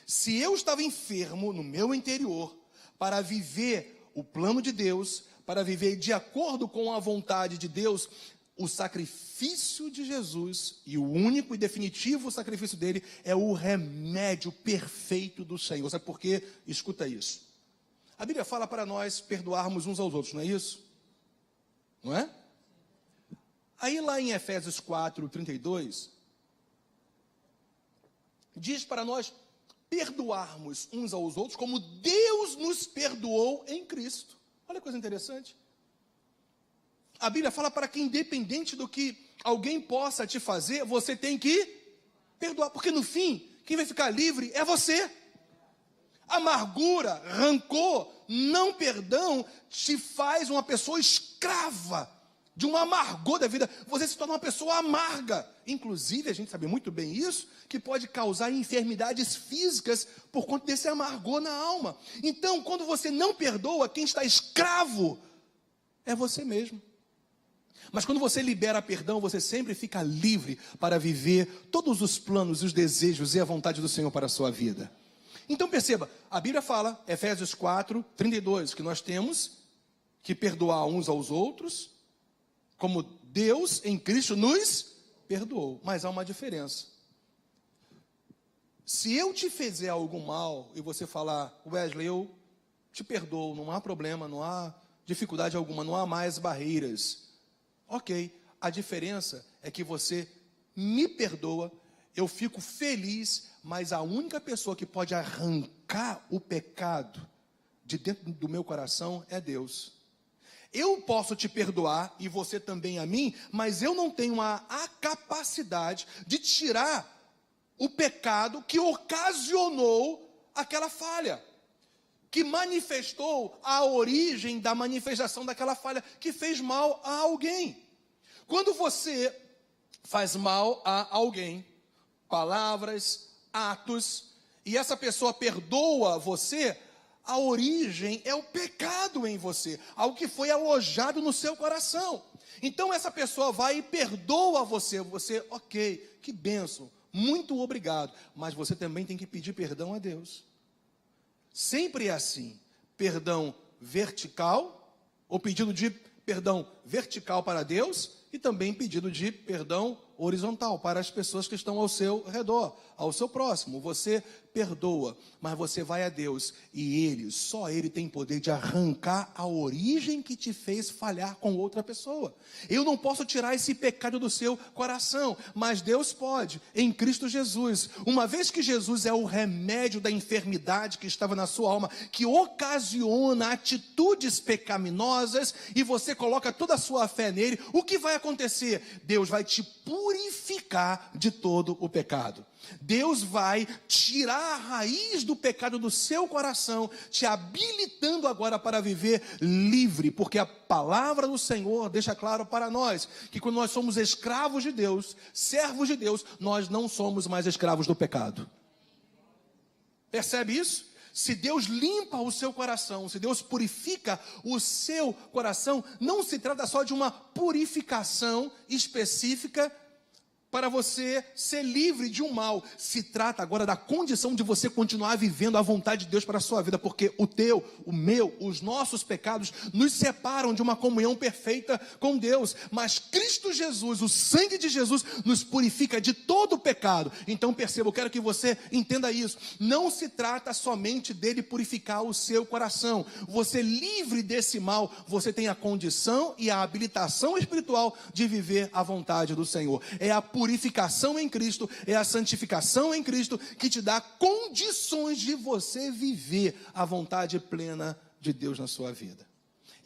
Se eu estava enfermo no meu interior para viver o plano de Deus, para viver de acordo com a vontade de Deus, o sacrifício de Jesus, e o único e definitivo sacrifício dele, é o remédio perfeito do Senhor. Sabe por quê? Escuta isso. A Bíblia fala para nós perdoarmos uns aos outros, não é isso? Não é? Aí lá em Efésios 4:32, diz para nós perdoarmos uns aos outros como Deus nos perdoou em Cristo. Olha que coisa interessante. A Bíblia fala para que independente do que alguém possa te fazer, você tem que perdoar, porque no fim, quem vai ficar livre é você. Amargura, rancor, não perdão te faz uma pessoa escrava de um amargor da vida. Você se torna uma pessoa amarga. Inclusive, a gente sabe muito bem isso, que pode causar enfermidades físicas por conta desse amargor na alma. Então, quando você não perdoa, quem está escravo é você mesmo. Mas quando você libera perdão, você sempre fica livre para viver todos os planos, os desejos e a vontade do Senhor para a sua vida. Então perceba, a Bíblia fala, Efésios 4:32, que nós temos que perdoar uns aos outros, como Deus em Cristo nos perdoou. Mas há uma diferença. Se eu te fizer algum mal e você falar, Wesley, eu te perdoo, não há problema, não há dificuldade alguma, não há mais barreiras. Ok, a diferença é que você me perdoa, eu fico feliz, mas a única pessoa que pode arrancar o pecado de dentro do meu coração é Deus. Eu posso te perdoar, e você também a mim, mas eu não tenho a capacidade de tirar o pecado que ocasionou aquela falha, que manifestou a origem da manifestação daquela falha, que fez mal a alguém. Quando você faz mal a alguém, palavras, atos, e essa pessoa perdoa você, a origem é o pecado em você, algo que foi alojado no seu coração. Então essa pessoa vai e perdoa você, ok, que bênção, muito obrigado, mas você também tem que pedir perdão a Deus. Sempre é assim, perdão vertical, ou pedido de perdão vertical para Deus, e também pedido de perdão horizontal para as pessoas que estão ao seu redor, ao seu próximo. Você perdoa, mas você vai a Deus e Ele, só Ele tem poder de arrancar a origem que te fez falhar com outra pessoa. Eu não posso tirar esse pecado do seu coração, mas Deus pode, em Cristo Jesus. Uma vez que Jesus é o remédio da enfermidade que estava na sua alma, que ocasiona atitudes pecaminosas, e você coloca toda a sua fé nele, o que vai acontecer? Deus vai te purificar de todo o pecado. Deus vai tirar a raiz do pecado do seu coração, te habilitando agora para viver livre, porque a palavra do Senhor deixa claro para nós, que quando nós somos escravos de Deus, servos de Deus, nós não somos mais escravos do pecado. Percebe isso? Se Deus limpa o seu coração, se Deus purifica o seu coração, não se trata só de uma purificação específica para você ser livre de um mal. Se trata agora da condição de você continuar vivendo a vontade de Deus para a sua vida, porque o teu, o meu, os nossos pecados nos separam de uma comunhão perfeita com Deus. Mas Cristo Jesus, o sangue de Jesus, nos purifica de todo o pecado. Então perceba, eu quero que você entenda isso. Não se trata somente dele purificar o seu coração. Você livre desse mal, você tem a condição e a habilitação espiritual de viver a vontade do Senhor. É a purificação em Cristo, é a santificação em Cristo que te dá condições de você viver a vontade plena de Deus na sua vida.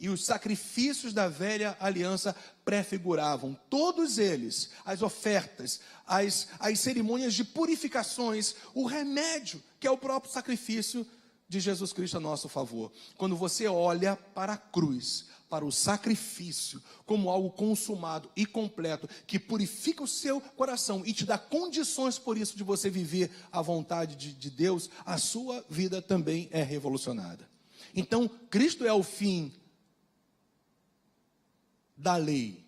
E os sacrifícios da velha aliança prefiguravam, todos eles, as ofertas, as cerimônias de purificações, o remédio, que é o próprio sacrifício de Jesus Cristo a nosso favor. Quando você olha para a cruz, para o sacrifício, como algo consumado e completo, que purifica o seu coração e te dá condições por isso de você viver a vontade de Deus, a sua vida também é revolucionada. Então, Cristo é o fim da lei.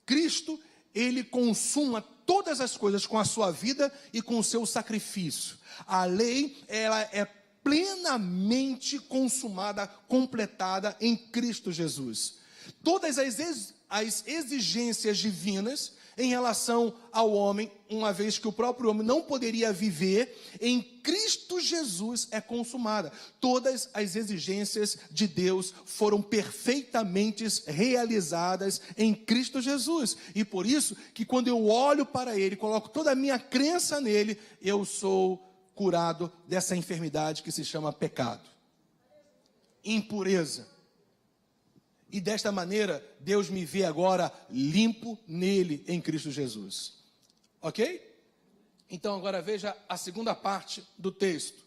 Cristo, ele consuma todas as coisas com a sua vida e com o seu sacrifício. A lei, ela é plenamente consumada, completada em Cristo Jesus. Todas as exigências divinas em relação ao homem, uma vez que o próprio homem não poderia viver, em Cristo Jesus é consumada. Todas as exigências de Deus foram perfeitamente realizadas em Cristo Jesus. E por isso que quando eu olho para Ele, coloco toda a minha crença nele, eu sou curado dessa enfermidade que se chama pecado, impureza. E desta maneira, Deus me vê agora limpo nele, em Cristo Jesus. Ok? Então agora veja a segunda parte do texto.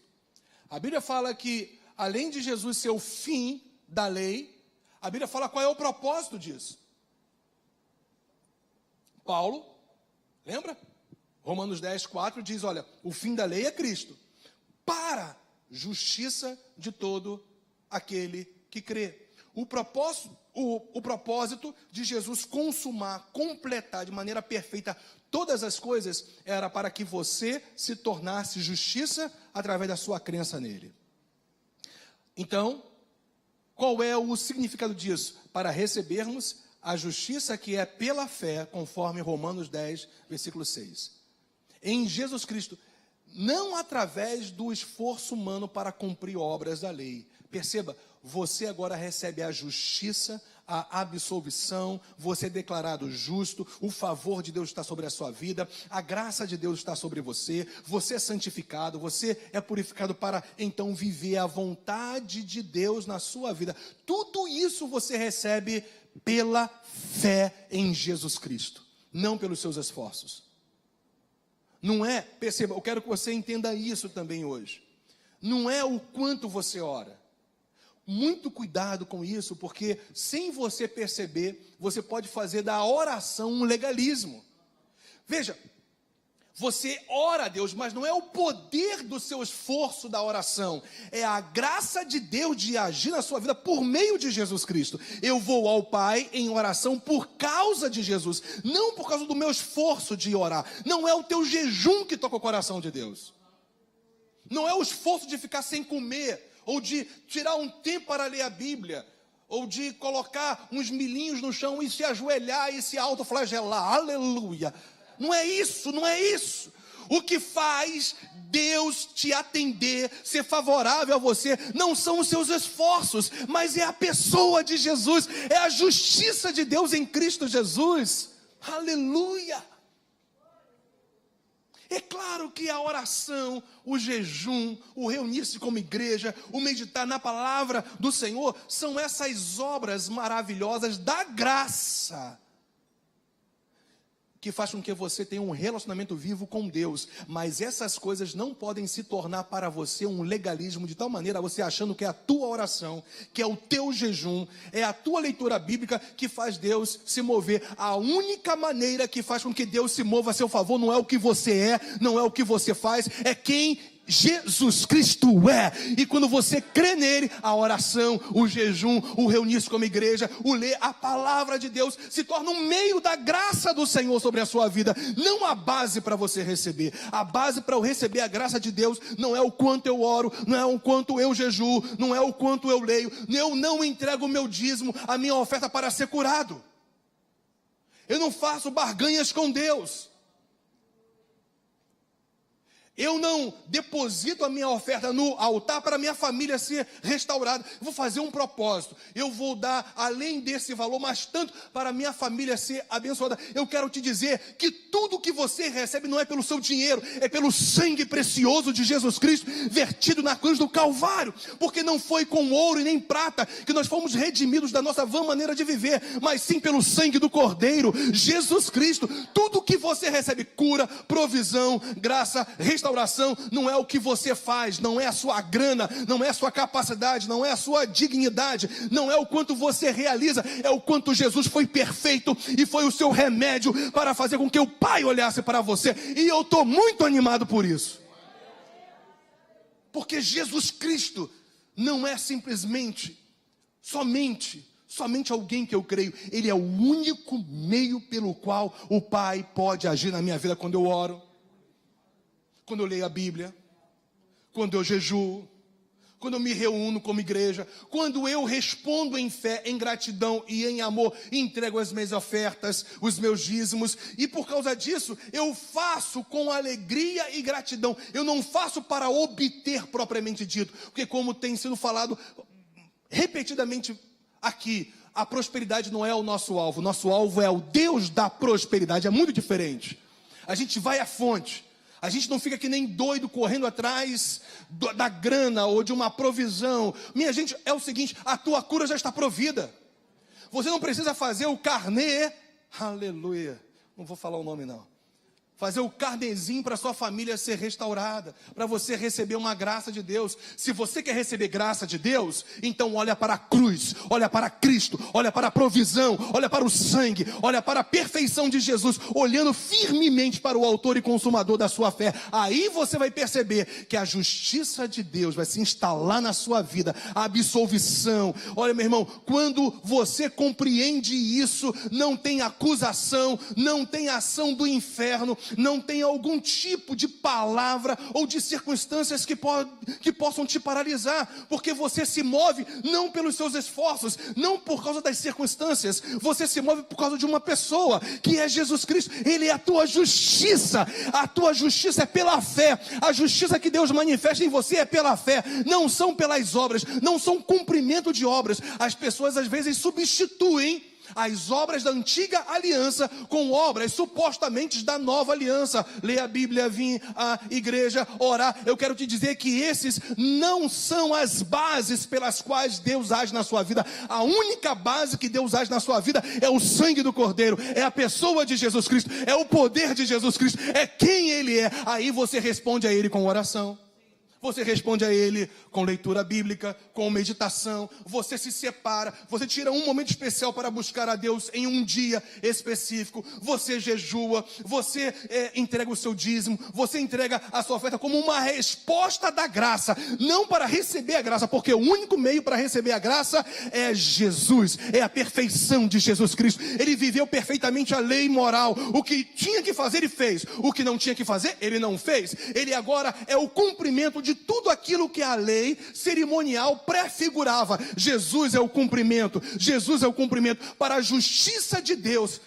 A Bíblia fala que, além de Jesus ser o fim da lei, a Bíblia fala qual é o propósito disso. Paulo, lembra? Romanos 10, 4 diz, olha, o fim da lei é Cristo, para justiça de todo aquele que crê. O propósito de Jesus consumar, completar de maneira perfeita todas as coisas, era para que você se tornasse justiça através da sua crença nele. Então, qual é o significado disso? Para recebermos a justiça que é pela fé, conforme Romanos 10, versículo 6. Em Jesus Cristo, não através do esforço humano para cumprir obras da lei. Perceba, você agora recebe a justiça, a absolvição, você é declarado justo, o favor de Deus está sobre a sua vida, a graça de Deus está sobre você, você é santificado, você é purificado para então viver a vontade de Deus na sua vida. Tudo isso você recebe pela fé em Jesus Cristo, não pelos seus esforços. Não é, perceba, eu quero que você entenda isso também hoje. Não é o quanto você ora. Muito cuidado com isso, porque sem você perceber, você pode fazer da oração um legalismo. Veja, você ora a Deus, mas não é o poder do seu esforço da oração, é a graça de Deus de agir na sua vida por meio de Jesus Cristo. Eu vou ao Pai em oração por causa de Jesus, não por causa do meu esforço de orar. Não é o teu jejum que toca o coração de Deus, não é o esforço de ficar sem comer, ou de tirar um tempo para ler a Bíblia, ou de colocar uns milhinhos no chão e se ajoelhar e se autoflagelar, aleluia. Não é isso, não é isso. O que faz Deus te atender, ser favorável a você, não são os seus esforços, mas é a pessoa de Jesus, é a justiça de Deus em Cristo Jesus, aleluia. É claro que a oração, o jejum, o reunir-se como igreja, o meditar na palavra do Senhor, são essas obras maravilhosas da graça, que faz com que você tenha um relacionamento vivo com Deus. Mas essas coisas não podem se tornar para você um legalismo, de tal maneira você achando que é a tua oração, que é o teu jejum, é a tua leitura bíblica que faz Deus se mover. A única maneira que faz com que Deus se mova a seu favor não é o que você é, não é o que você faz, é quem Jesus Cristo é. E quando você crê nele, a oração, o jejum, o reunir-se como igreja, o ler a palavra de Deus se torna um meio da graça do Senhor sobre a sua vida, não a base para você receber. A base para eu receber a graça de Deus não é o quanto eu oro, não é o quanto eu jejuo, não é o quanto eu leio. Eu não entrego o meu dízimo, a minha oferta para ser curado. Eu não faço barganhas com Deus. Eu não deposito a minha oferta no altar para a minha família ser restaurada. Eu vou fazer um propósito. Eu vou dar, além desse valor, mas tanto para a minha família ser abençoada. Eu quero te dizer que tudo que você recebe não é pelo seu dinheiro, é pelo sangue precioso de Jesus Cristo, vertido na cruz do Calvário. Porque não foi com ouro e nem prata que nós fomos redimidos da nossa vã maneira de viver, mas sim pelo sangue do Cordeiro, Jesus Cristo. Tudo que você recebe, cura, provisão, graça, restauração, não é o que você faz, não é a sua grana, não é a sua capacidade, não é a sua dignidade, não é o quanto você realiza, é o quanto Jesus foi perfeito e foi o seu remédio para fazer com que o Pai olhasse para você. E eu estou muito animado por isso, porque Jesus Cristo não é simplesmente, somente alguém que eu creio. Ele é o único meio pelo qual o Pai pode agir na minha vida. Quando eu oro, quando eu leio a Bíblia, quando eu jejuo, quando eu me reúno como igreja, quando eu respondo em fé, em gratidão e em amor, entrego as minhas ofertas, os meus dízimos, e por causa disso, eu faço com alegria e gratidão. Eu não faço para obter propriamente dito, porque como tem sido falado repetidamente aqui, a prosperidade não é o nosso alvo é o Deus da prosperidade, é muito diferente. A gente vai à fonte. A gente não fica que nem doido correndo atrás da grana ou de uma provisão. Minha gente, é o seguinte, a tua cura já está provida. Você não precisa fazer o carnê, aleluia, não vou falar o nome não. Fazer o carnezinho para sua família ser restaurada, para você receber uma graça de Deus. Se você quer receber graça de Deus, então olha para a cruz, olha para Cristo, olha para a provisão, olha para o sangue, olha para a perfeição de Jesus, olhando firmemente para o autor e consumador da sua fé. Aí você vai perceber que a justiça de Deus vai se instalar na sua vida, a absolvição. Olha, meu irmão, quando você compreende isso, não tem acusação, não tem ação do inferno, não tem algum tipo de palavra ou de circunstâncias que possam te paralisar, porque você se move não pelos seus esforços, não por causa das circunstâncias, você se move por causa de uma pessoa, que é Jesus Cristo. Ele é a tua justiça é pela fé, a justiça que Deus manifesta em você é pela fé, não são pelas obras, não são cumprimento de obras. As pessoas às vezes substituem as obras da antiga aliança com obras supostamente da nova aliança. Ler a Bíblia, vir à igreja, orar. Eu quero te dizer que esses não são as bases pelas quais Deus age na sua vida. A única base que Deus age na sua vida é o sangue do Cordeiro, é a pessoa de Jesus Cristo, é o poder de Jesus Cristo, é quem Ele é. Aí você responde a Ele com oração. Você responde a Ele com leitura bíblica, com meditação. Você se separa, você tira um momento especial para buscar a Deus em um dia específico. Você jejua, você entrega o seu dízimo, você entrega a sua oferta como uma resposta da graça, não para receber a graça, porque o único meio para receber a graça é Jesus, é a perfeição de Jesus Cristo. Ele viveu perfeitamente a lei moral. O que tinha que fazer, Ele fez. O que não tinha que fazer, Ele não fez. Ele agora é o cumprimento de tudo aquilo que a lei cerimonial prefigurava. Jesus é o cumprimento. Jesus é o cumprimento para a justiça de Deus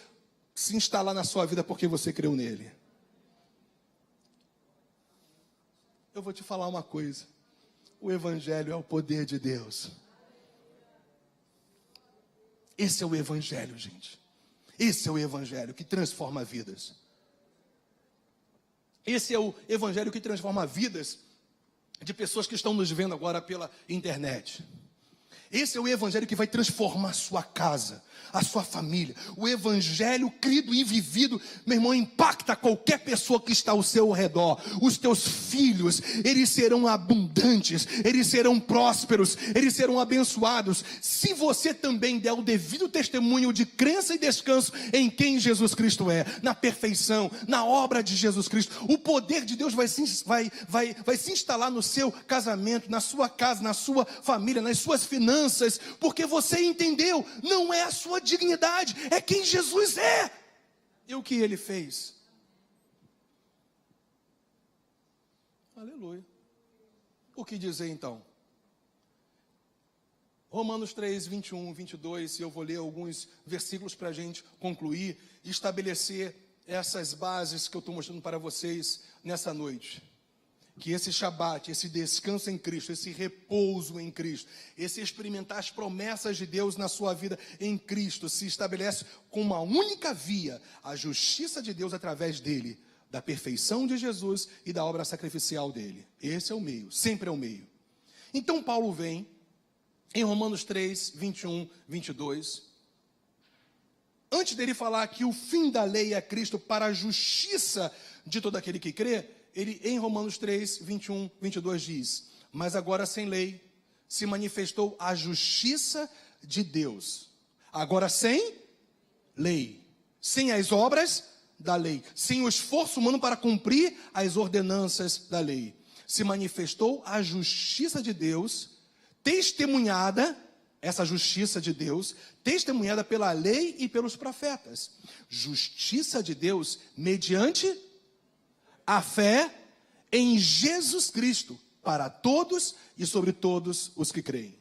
se instalar na sua vida porque você creu nele. Eu vou te falar uma coisa. O Evangelho é o poder de Deus. Esse é o Evangelho, gente. Esse é o Evangelho que transforma vidas. Esse é o Evangelho que transforma vidas de pessoas que estão nos vendo agora pela internet. Esse é o evangelho que vai transformar a sua casa, a sua família. O evangelho crido e vivido, meu irmão, impacta qualquer pessoa que está ao seu redor. Os teus filhos, eles serão abundantes, eles serão prósperos, eles serão abençoados, se você também der o devido testemunho de crença e descanso em quem Jesus Cristo é, na perfeição, na obra de Jesus Cristo. O poder de Deus vai se instalar no seu casamento, na sua casa, na sua família, nas suas finanças, porque você entendeu, não é a sua dignidade, é quem Jesus é e o que ele fez. Aleluia. O que dizer então? Romanos 3, 21, 22, e eu vou ler alguns versículos para a gente concluir e estabelecer essas bases que eu estou mostrando para vocês nessa noite. Que esse Shabat, esse descanso em Cristo, esse repouso em Cristo, esse experimentar as promessas de Deus na sua vida em Cristo, se estabelece com uma única via, a justiça de Deus através dele, da perfeição de Jesus e da obra sacrificial dele. Esse é o meio, sempre é o meio. Então Paulo vem, em Romanos 3, 21, 22, antes dele falar que o fim da lei é Cristo para a justiça de todo aquele que crê, ele em Romanos 3, 21, 22 diz: mas agora sem lei se manifestou a justiça de Deus. Agora sem lei, sem as obras da lei, sem o esforço humano para cumprir as ordenanças da lei, se manifestou a justiça de Deus, testemunhada, essa justiça de Deus, testemunhada pela lei e pelos profetas. Justiça de Deus mediante a fé em Jesus Cristo, para todos e sobre todos os que creem.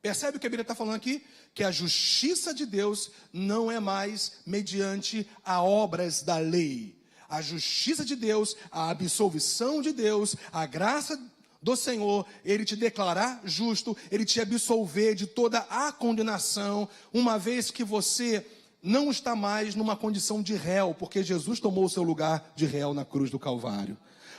Percebe o que a Bíblia está falando aqui? Que a justiça de Deus não é mais mediante a obras da lei. A justiça de Deus, a absolvição de Deus, a graça do Senhor, ele te declarar justo, ele te absolver de toda a condenação, uma vez que você não está mais numa condição de réu, porque Jesus tomou o seu lugar de réu na cruz do Calvário.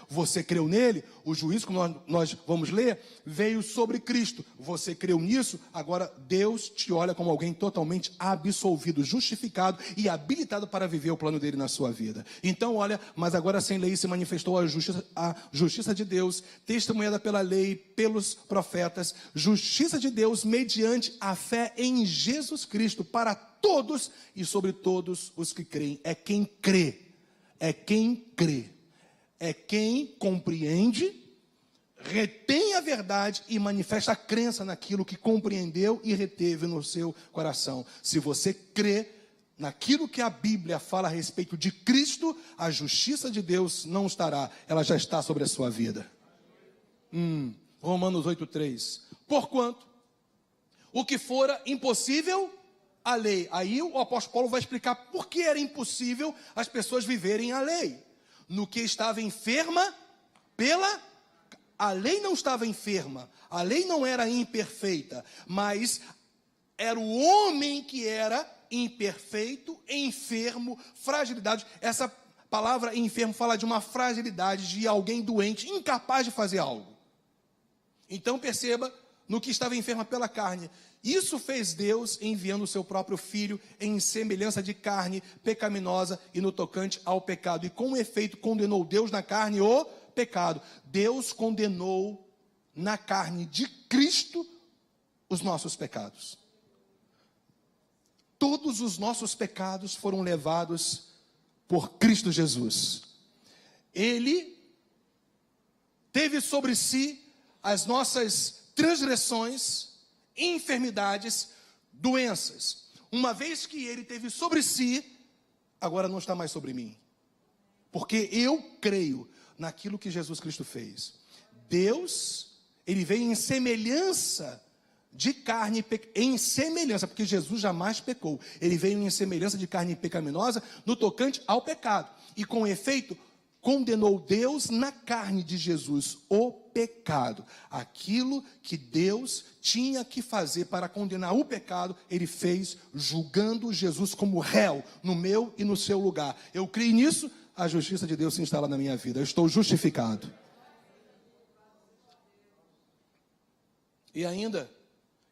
Você creu nele, o juízo que nós vamos ler, veio sobre Cristo. Você creu nisso, agora Deus te olha como alguém totalmente absolvido, justificado e habilitado para viver o plano dele na sua vida. Então olha, mas agora sem lei se manifestou a justiça de Deus, testemunhada pela lei, pelos profetas, justiça de Deus mediante a fé em Jesus Cristo, para todos e sobre todos os que creem. É quem crê, é quem crê. É quem compreende, retém a verdade e manifesta a crença naquilo que compreendeu e reteve no seu coração. Se você crê naquilo que a Bíblia fala a respeito de Cristo, a justiça de Deus não estará, ela já está sobre a sua vida. Romanos 8,3. Porquanto, o que fora impossível, a lei. Aí o apóstolo Paulo vai explicar por que era impossível as pessoas viverem a lei. No que estava enferma a lei não estava enferma, a lei não era imperfeita, mas era o homem que era imperfeito, enfermo, fragilidade. Essa palavra enfermo fala de uma fragilidade, de alguém doente, incapaz de fazer algo. Então perceba, no que estava enferma pela carne. Isso fez Deus enviando o seu próprio Filho em semelhança de carne pecaminosa e no tocante ao pecado. E com efeito condenou Deus na carne o pecado. Deus condenou na carne de Cristo os nossos pecados. Todos os nossos pecados foram levados por Cristo Jesus. Ele teve sobre si as nossas transgressões, enfermidades, doenças. Uma vez que ele teve sobre si, agora não está mais sobre mim. Porque eu creio naquilo que Jesus Cristo fez. Deus, ele veio em semelhança de carne, em semelhança, porque Jesus jamais pecou. Ele veio em semelhança de carne pecaminosa no tocante ao pecado. E com efeito, condenou Deus na carne de Jesus o pecado. Aquilo que Deus tinha que fazer para condenar o pecado, ele fez julgando Jesus como réu no meu e no seu lugar. Eu creio nisso, a justiça de Deus se instala na minha vida. Eu estou justificado. E ainda,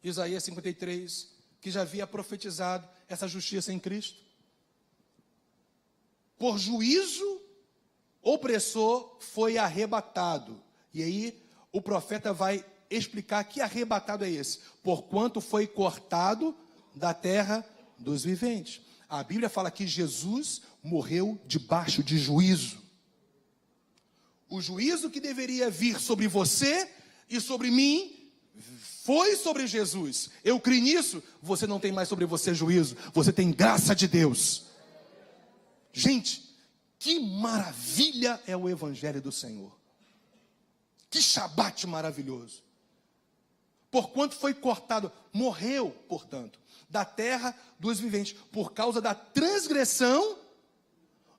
Isaías 53, que já havia profetizado essa justiça em Cristo. Por juízo, o opressor foi arrebatado. E aí o profeta vai explicar que arrebatado é esse. Porquanto foi cortado da terra dos viventes. A Bíblia fala que Jesus morreu debaixo de juízo. O juízo que deveria vir sobre você e sobre mim foi sobre Jesus. Eu creio nisso. Você não tem mais sobre você juízo. Você tem graça de Deus. Gente, que maravilha é o Evangelho do Senhor. Que Shabat maravilhoso. Porquanto foi cortado, morreu, portanto, da terra dos viventes, por causa da transgressão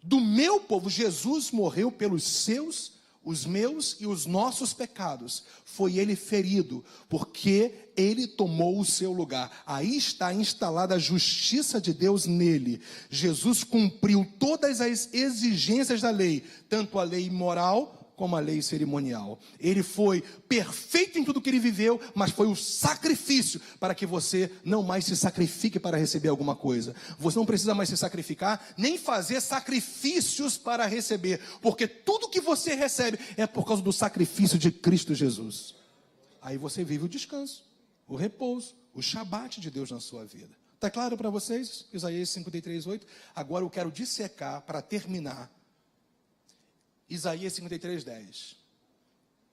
do meu povo. Jesus morreu pelos seus, os meus e os nossos pecados. Foi ele ferido, porque ele tomou o seu lugar. Aí está instalada a justiça de Deus nele. Jesus cumpriu todas as exigências da lei, tanto a lei moral como a lei cerimonial. Ele foi perfeito em tudo que ele viveu, mas foi o sacrifício para que você não mais se sacrifique para receber alguma coisa. Você não precisa mais se sacrificar, nem fazer sacrifícios para receber, porque tudo que você recebe é por causa do sacrifício de Cristo Jesus. Aí você vive o descanso, o repouso, o Shabat de Deus na sua vida. Está claro para vocês? Isaías 53:8. Agora eu quero dissecar, para terminar, Isaías 53:10.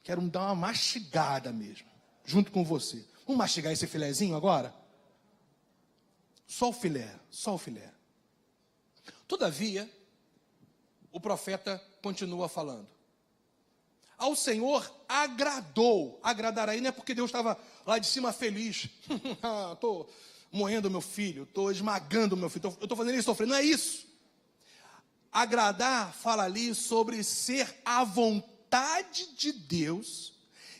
Quero dar uma mastigada mesmo, junto com você. Vamos mastigar esse filezinho agora? Só o filé, só o filé. Todavia, o profeta continua falando. Ao Senhor agradou. Agradar aí não é porque Deus estava lá de cima feliz. Estou moendo meu filho, estou esmagando meu filho, eu estou fazendo ele sofrer. Não é isso. Agradar fala ali sobre ser a vontade de Deus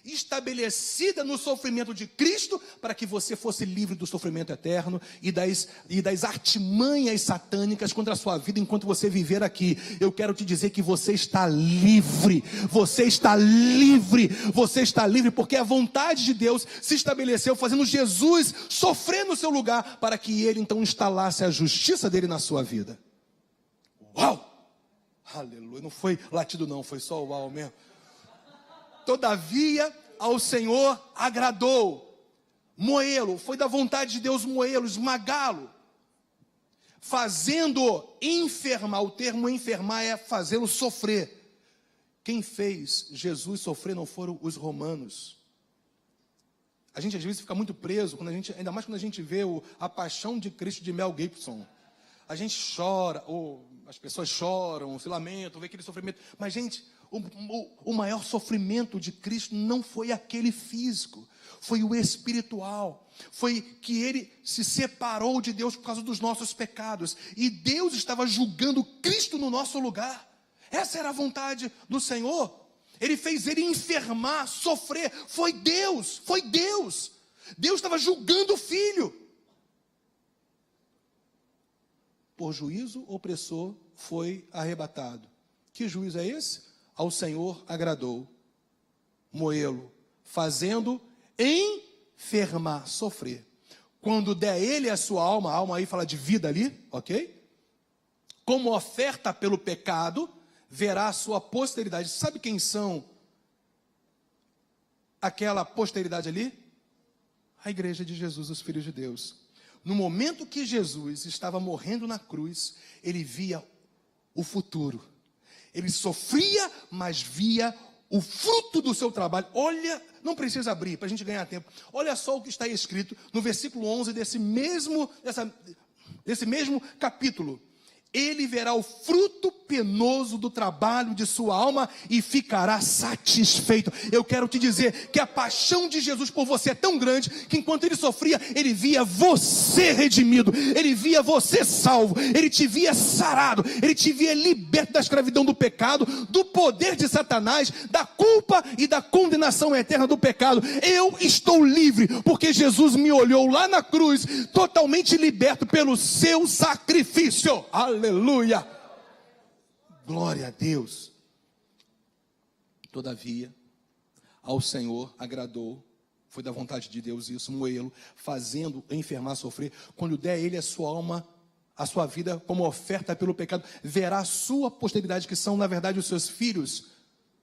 estabelecida no sofrimento de Cristo, para que você fosse livre do sofrimento eterno e das artimanhas satânicas contra a sua vida enquanto você viver aqui. Eu quero te dizer que você está livre, você está livre, você está livre, porque a vontade de Deus se estabeleceu fazendo Jesus sofrer no seu lugar, para que ele então instalasse a justiça dele na sua vida. Uau! Aleluia, não foi latido não, foi só o uau mesmo. Todavia, ao Senhor agradou moê-lo, foi da vontade de Deus moê-lo, esmagá-lo, fazendo enfermar. O termo enfermar é fazê-lo sofrer. Quem fez Jesus sofrer não foram os romanos. A gente às vezes fica muito preso, ainda mais quando a gente vê a Paixão de Cristo de Mel Gibson. A gente chora, ou as pessoas choram, se lamentam, vê aquele sofrimento. Mas, gente, o maior sofrimento de Cristo não foi aquele físico, foi o espiritual. Foi que ele se separou de Deus por causa dos nossos pecados. E Deus estava julgando Cristo no nosso lugar. Essa era a vontade do Senhor. Ele fez ele enfermar, sofrer. Foi Deus, foi Deus. Deus estava julgando o Filho. Por juízo, o opressor foi arrebatado. Que juízo é esse? Ao Senhor agradou moê-lo, fazendo enfermar, sofrer. Quando der ele a sua alma, a alma aí fala de vida ali, ok? Como oferta pelo pecado, verá a sua posteridade. Sabe quem são aquela posteridade ali? A igreja de Jesus, os filhos de Deus. No momento que Jesus estava morrendo na cruz, ele via o futuro. Ele sofria, mas via o fruto do seu trabalho. Olha, não precisa abrir para a gente ganhar tempo. Olha só o que está escrito no versículo 11 desse mesmo capítulo. Ele verá o fruto penoso do trabalho de sua alma e ficará satisfeito. Eu quero te dizer que a paixão de Jesus por você é tão grande que enquanto ele sofria, ele via você redimido, ele via você salvo, ele te via sarado, ele te via liberto da escravidão do pecado, do poder de Satanás, da culpa e da condenação eterna do pecado. Eu estou livre porque Jesus me olhou lá na cruz, totalmente liberto pelo seu sacrifício. Aleluia! Glória a Deus. Todavia, ao Senhor agradou Foi da vontade de Deus isso, moê-lo, fazendo enfermar, sofrer. Quando der ele a sua alma, a sua vida como oferta pelo pecado, verá a sua posteridade, que são na verdade os seus filhos,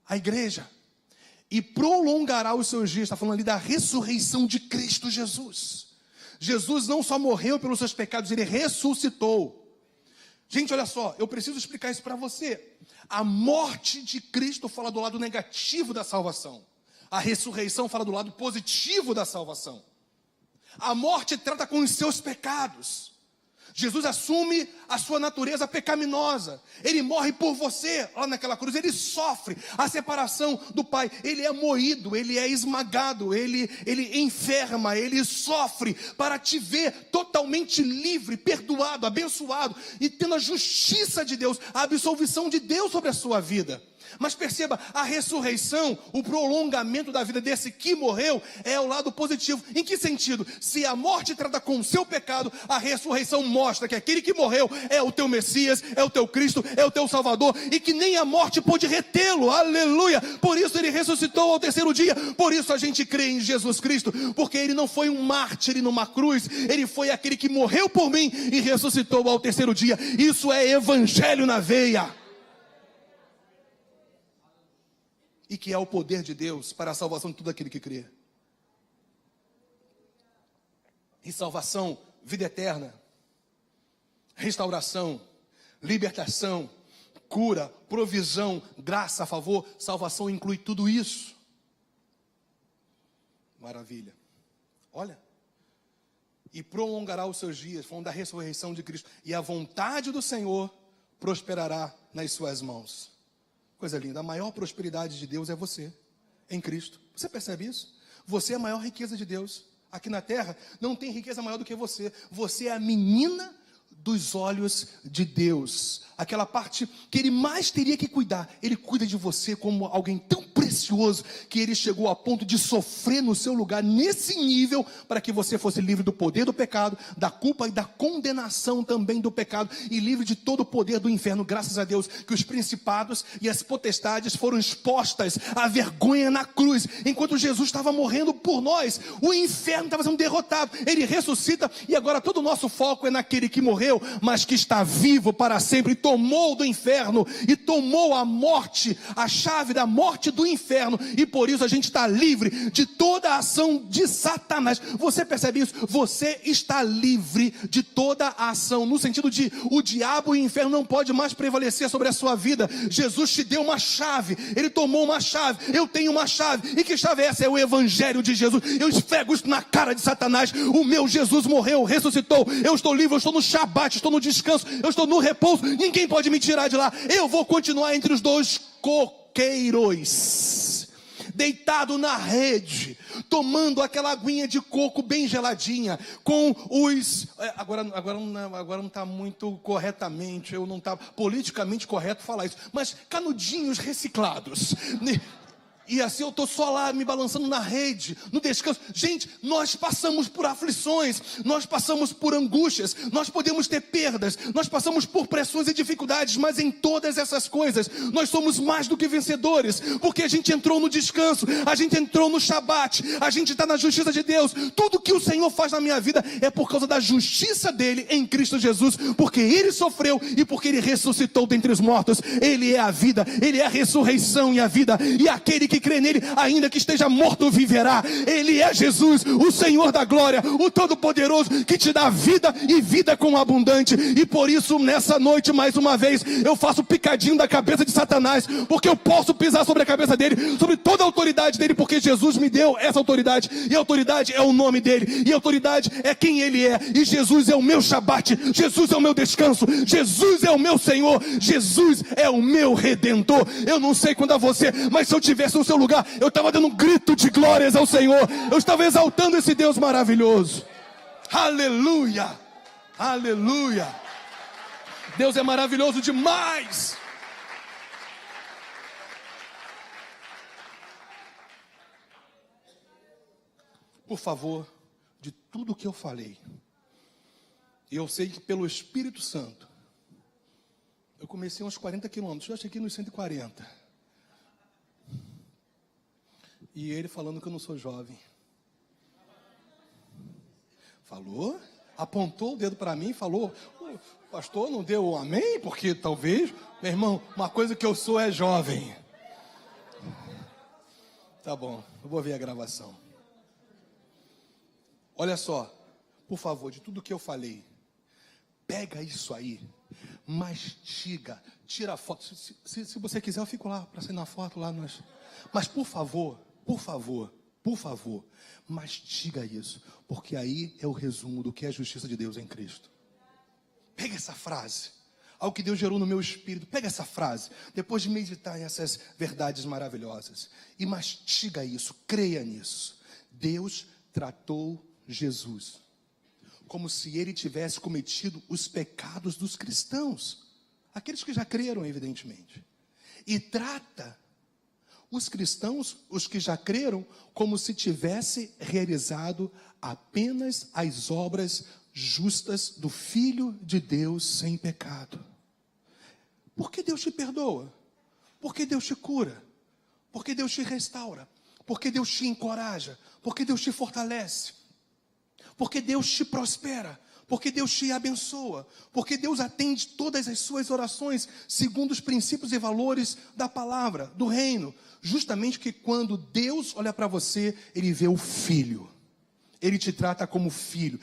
a igreja, e prolongará os seus dias. Está falando ali da ressurreição de Cristo Jesus. Jesus não só morreu pelos seus pecados, ele ressuscitou. Gente, olha só, eu preciso explicar isso para você. A morte de Cristo fala do lado negativo da salvação. A ressurreição fala do lado positivo da salvação. A morte trata com os seus pecados. Jesus assume a sua natureza pecaminosa. Ele morre por você, lá naquela cruz. Ele sofre a separação do Pai. Ele é moído, ele é esmagado, ele enferma, ele sofre para te ver totalmente livre, perdoado, abençoado e tendo a justiça de Deus, a absolvição de Deus sobre a sua vida. Mas perceba, a ressurreição, o prolongamento da vida desse que morreu, é o lado positivo. Em que sentido? Se a morte trata com o seu pecado, a ressurreição mostra que aquele que morreu é o teu Messias, é o teu Cristo, é o teu Salvador, e que nem a morte pôde retê-lo, aleluia. Por isso ele ressuscitou ao terceiro dia, por isso a gente crê em Jesus Cristo, porque ele não foi um mártir numa cruz, ele foi aquele que morreu por mim e ressuscitou ao terceiro dia. Isso é evangelho na veia. E que é o poder de Deus para a salvação de todo aquele que crê. E salvação, vida eterna, restauração, libertação, cura, provisão, graça, favor, salvação inclui tudo isso. Maravilha. Olha. E prolongará os seus dias, falando da ressurreição de Cristo. E a vontade do Senhor prosperará nas suas mãos. Coisa linda, a maior prosperidade de Deus é você, em Cristo. Você percebe isso? Você é a maior riqueza de Deus. Aqui na terra, não tem riqueza maior do que você. Você é a menina dos olhos de Deus. Aquela parte que ele mais teria que cuidar. Ele cuida de você como alguém tão precioso, que ele chegou a ponto de sofrer no seu lugar, nesse nível, para que você fosse livre do poder do pecado, da culpa e da condenação também do pecado, e livre de todo o poder do inferno. Graças a Deus que os principados e as potestades foram expostas à vergonha na cruz. Enquanto Jesus estava morrendo por nós, o inferno estava sendo derrotado. Ele ressuscita e agora todo o nosso foco é naquele que morreu, mas que está vivo para sempre. Tomou do inferno e tomou a morte, a chave da morte do inferno, e por isso a gente está livre de toda a ação de Satanás. Você percebe isso? Você está livre de toda a ação, no sentido de o diabo e o inferno não pode mais prevalecer sobre a sua vida. Jesus te deu uma chave, ele tomou uma chave, eu tenho uma chave. E que chave é essa? É o evangelho de Jesus. Eu esfrego isso na cara de Satanás. O meu Jesus morreu, ressuscitou, eu estou livre, eu estou no Shabat, estou no descanso, eu estou no repouso, ninguém pode me tirar de lá. Eu vou continuar entre os dois coqueiros, deitado na rede, tomando aquela aguinha de coco bem geladinha, com os... Agora não está muito corretamente, eu não está politicamente correto falar isso, mas canudinhos reciclados. E assim eu estou só lá me balançando na rede, no descanso. Gente, nós passamos por aflições, nós passamos por angústias, nós podemos ter perdas, nós passamos por pressões e dificuldades, mas em todas essas coisas, nós somos mais do que vencedores, porque a gente entrou no descanso, a gente entrou no Shabat, a gente está na justiça de Deus. Tudo que o Senhor faz na minha vida é por causa da justiça dele em Cristo Jesus, porque ele sofreu e porque ele ressuscitou dentre os mortos. Ele é a vida, ele é a ressurreição e a vida, e aquele que crê nele, ainda que esteja morto, viverá. Ele é Jesus, o Senhor da glória, o Todo-Poderoso, que te dá vida e vida com abundante. E por isso, nessa noite, mais uma vez, eu faço picadinho da cabeça de Satanás, porque eu posso pisar sobre a cabeça dele, sobre toda a autoridade dele, porque Jesus me deu essa autoridade, e a autoridade é o nome dele, e a autoridade é quem ele é, e Jesus é o meu Shabat, Jesus é o meu descanso, Jesus é o meu Senhor, Jesus é o meu Redentor. Eu não sei quando a você, mas se eu tivesse no seu lugar, eu estava dando um grito de glórias ao Senhor, eu estava exaltando esse Deus maravilhoso. Aleluia, aleluia. Deus é maravilhoso demais. Por favor, de tudo que eu falei, eu sei que pelo Espírito Santo, eu comecei uns 40 quilômetros, eu cheguei nos 140. E ele falando que eu não sou jovem. Falou? Apontou o dedo para mim e falou: "O pastor não deu um amém? Porque talvez, meu irmão, uma coisa que eu sou é jovem." Tá bom, eu vou ver a gravação. Olha só, por favor, de tudo que eu falei, pega isso aí, mastiga, tira a foto. Se você quiser, eu fico lá para sair na foto lá. Mas por favor, mastiga isso, porque aí é o resumo do que é a justiça de Deus em Cristo. Pega essa frase, algo que Deus gerou no meu espírito. Pega essa frase, depois de meditar nessas verdades maravilhosas, e mastiga isso, creia nisso. Deus tratou Jesus como se ele tivesse cometido os pecados dos cristãos, aqueles que já creram, evidentemente, e trata os cristãos, os que já creram, como se tivesse realizado apenas as obras justas do Filho de Deus sem pecado. Por que Deus te perdoa? Por que Deus te cura? Por que Deus te restaura? Por que Deus te encoraja? Por que Deus te fortalece? Porque Deus te prospera, porque Deus te abençoa, porque Deus atende todas as suas orações segundo os princípios e valores da palavra, do reino. Justamente que quando Deus olha para você, Ele vê o filho, Ele te trata como filho.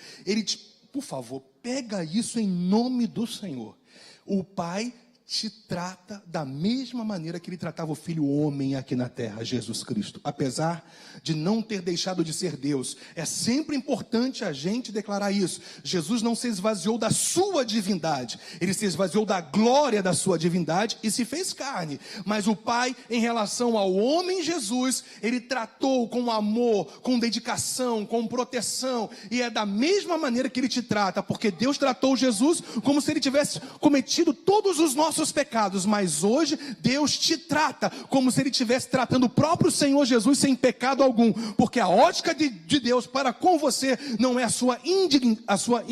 Por favor, pega isso em nome do Senhor. O Pai te trata da mesma maneira que ele tratava o filho homem aqui na terra, Jesus Cristo, apesar de não ter deixado de ser Deus. É sempre importante a gente declarar isso. Jesus não se esvaziou da sua divindade, ele se esvaziou da glória da sua divindade e se fez carne. Mas o Pai, em relação ao homem Jesus, ele tratou com amor, com dedicação, com proteção, e é da mesma maneira que ele te trata, porque Deus tratou Jesus como se ele tivesse cometido todos os nossos pecados, mas hoje Deus te trata como se ele estivesse tratando o próprio Senhor Jesus sem pecado algum, porque a ótica de Deus para com você não é a sua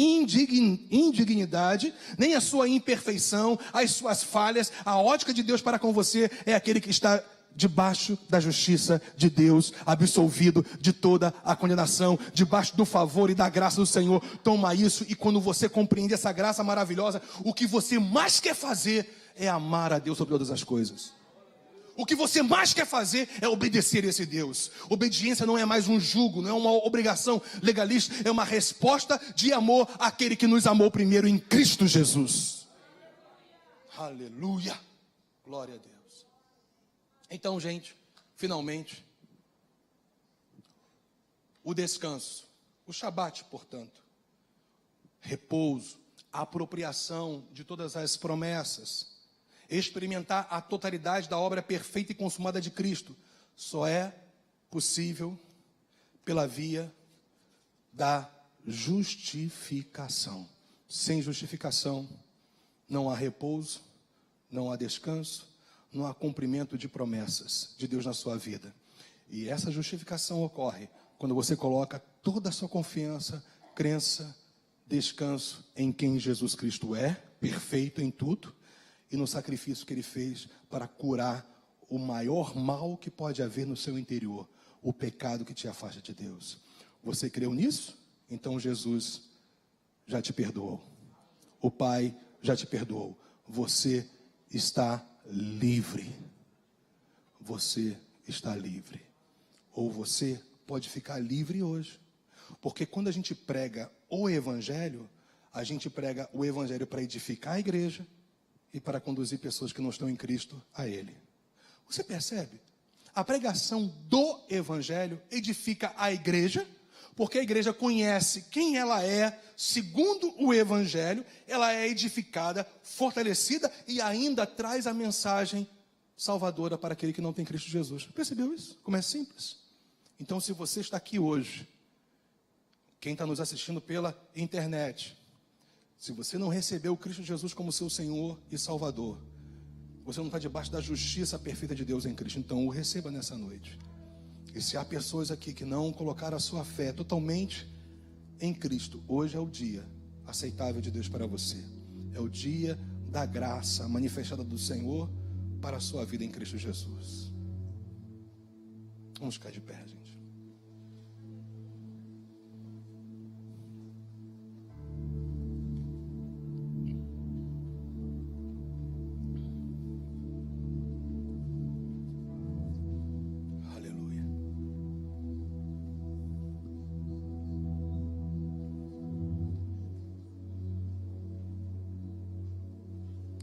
indignidade, nem a sua imperfeição, as suas falhas. A ótica de Deus para com você é aquele que está debaixo da justiça de Deus, absolvido de toda a condenação, debaixo do favor e da graça do Senhor. Toma isso, e quando você compreende essa graça maravilhosa, o que você mais quer fazer é amar a Deus sobre todas as coisas. O que você mais quer fazer é obedecer a esse Deus. Obediência não é mais um jugo, não é uma obrigação legalista, é uma resposta de amor àquele que nos amou primeiro em Cristo Jesus. Aleluia, glória a Deus. Então, gente, finalmente, o descanso, o Shabat, portanto, repouso, a apropriação de todas as promessas, experimentar a totalidade da obra perfeita e consumada de Cristo, só é possível pela via da justificação. Sem justificação, não há repouso, não há descanso, não há cumprimento de promessas de Deus na sua vida. E essa justificação ocorre quando você coloca toda a sua confiança, crença, descanso em quem Jesus Cristo é, perfeito em tudo, e no sacrifício que ele fez para curar o maior mal que pode haver no seu interior, o pecado que te afasta de Deus. Você creu nisso? Então Jesus já te perdoou. O Pai já te perdoou. Você está livre. Você está livre. Ou você pode ficar livre hoje. Porque quando a gente prega o Evangelho, a gente prega o Evangelho para edificar a igreja e para conduzir pessoas que não estão em Cristo a Ele. Você percebe? A pregação do Evangelho edifica a igreja, porque a igreja conhece quem ela é, segundo o Evangelho, ela é edificada, fortalecida e ainda traz a mensagem salvadora para aquele que não tem Cristo Jesus. Percebeu isso? Como é simples? Então, se você está aqui hoje, quem está nos assistindo pela internet, se você não recebeu Cristo Jesus como seu Senhor e Salvador, você não está debaixo da justiça perfeita de Deus em Cristo. Então o receba nessa noite. E se há pessoas aqui que não colocaram a sua fé totalmente em Cristo, hoje é o dia aceitável de Deus para você. É o dia da graça manifestada do Senhor para a sua vida em Cristo Jesus. Vamos ficar de pé, gente.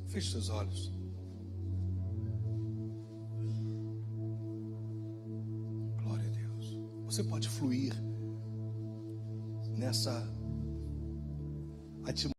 Feche seus olhos. Glória a Deus. Você pode fluir nessa atmosfera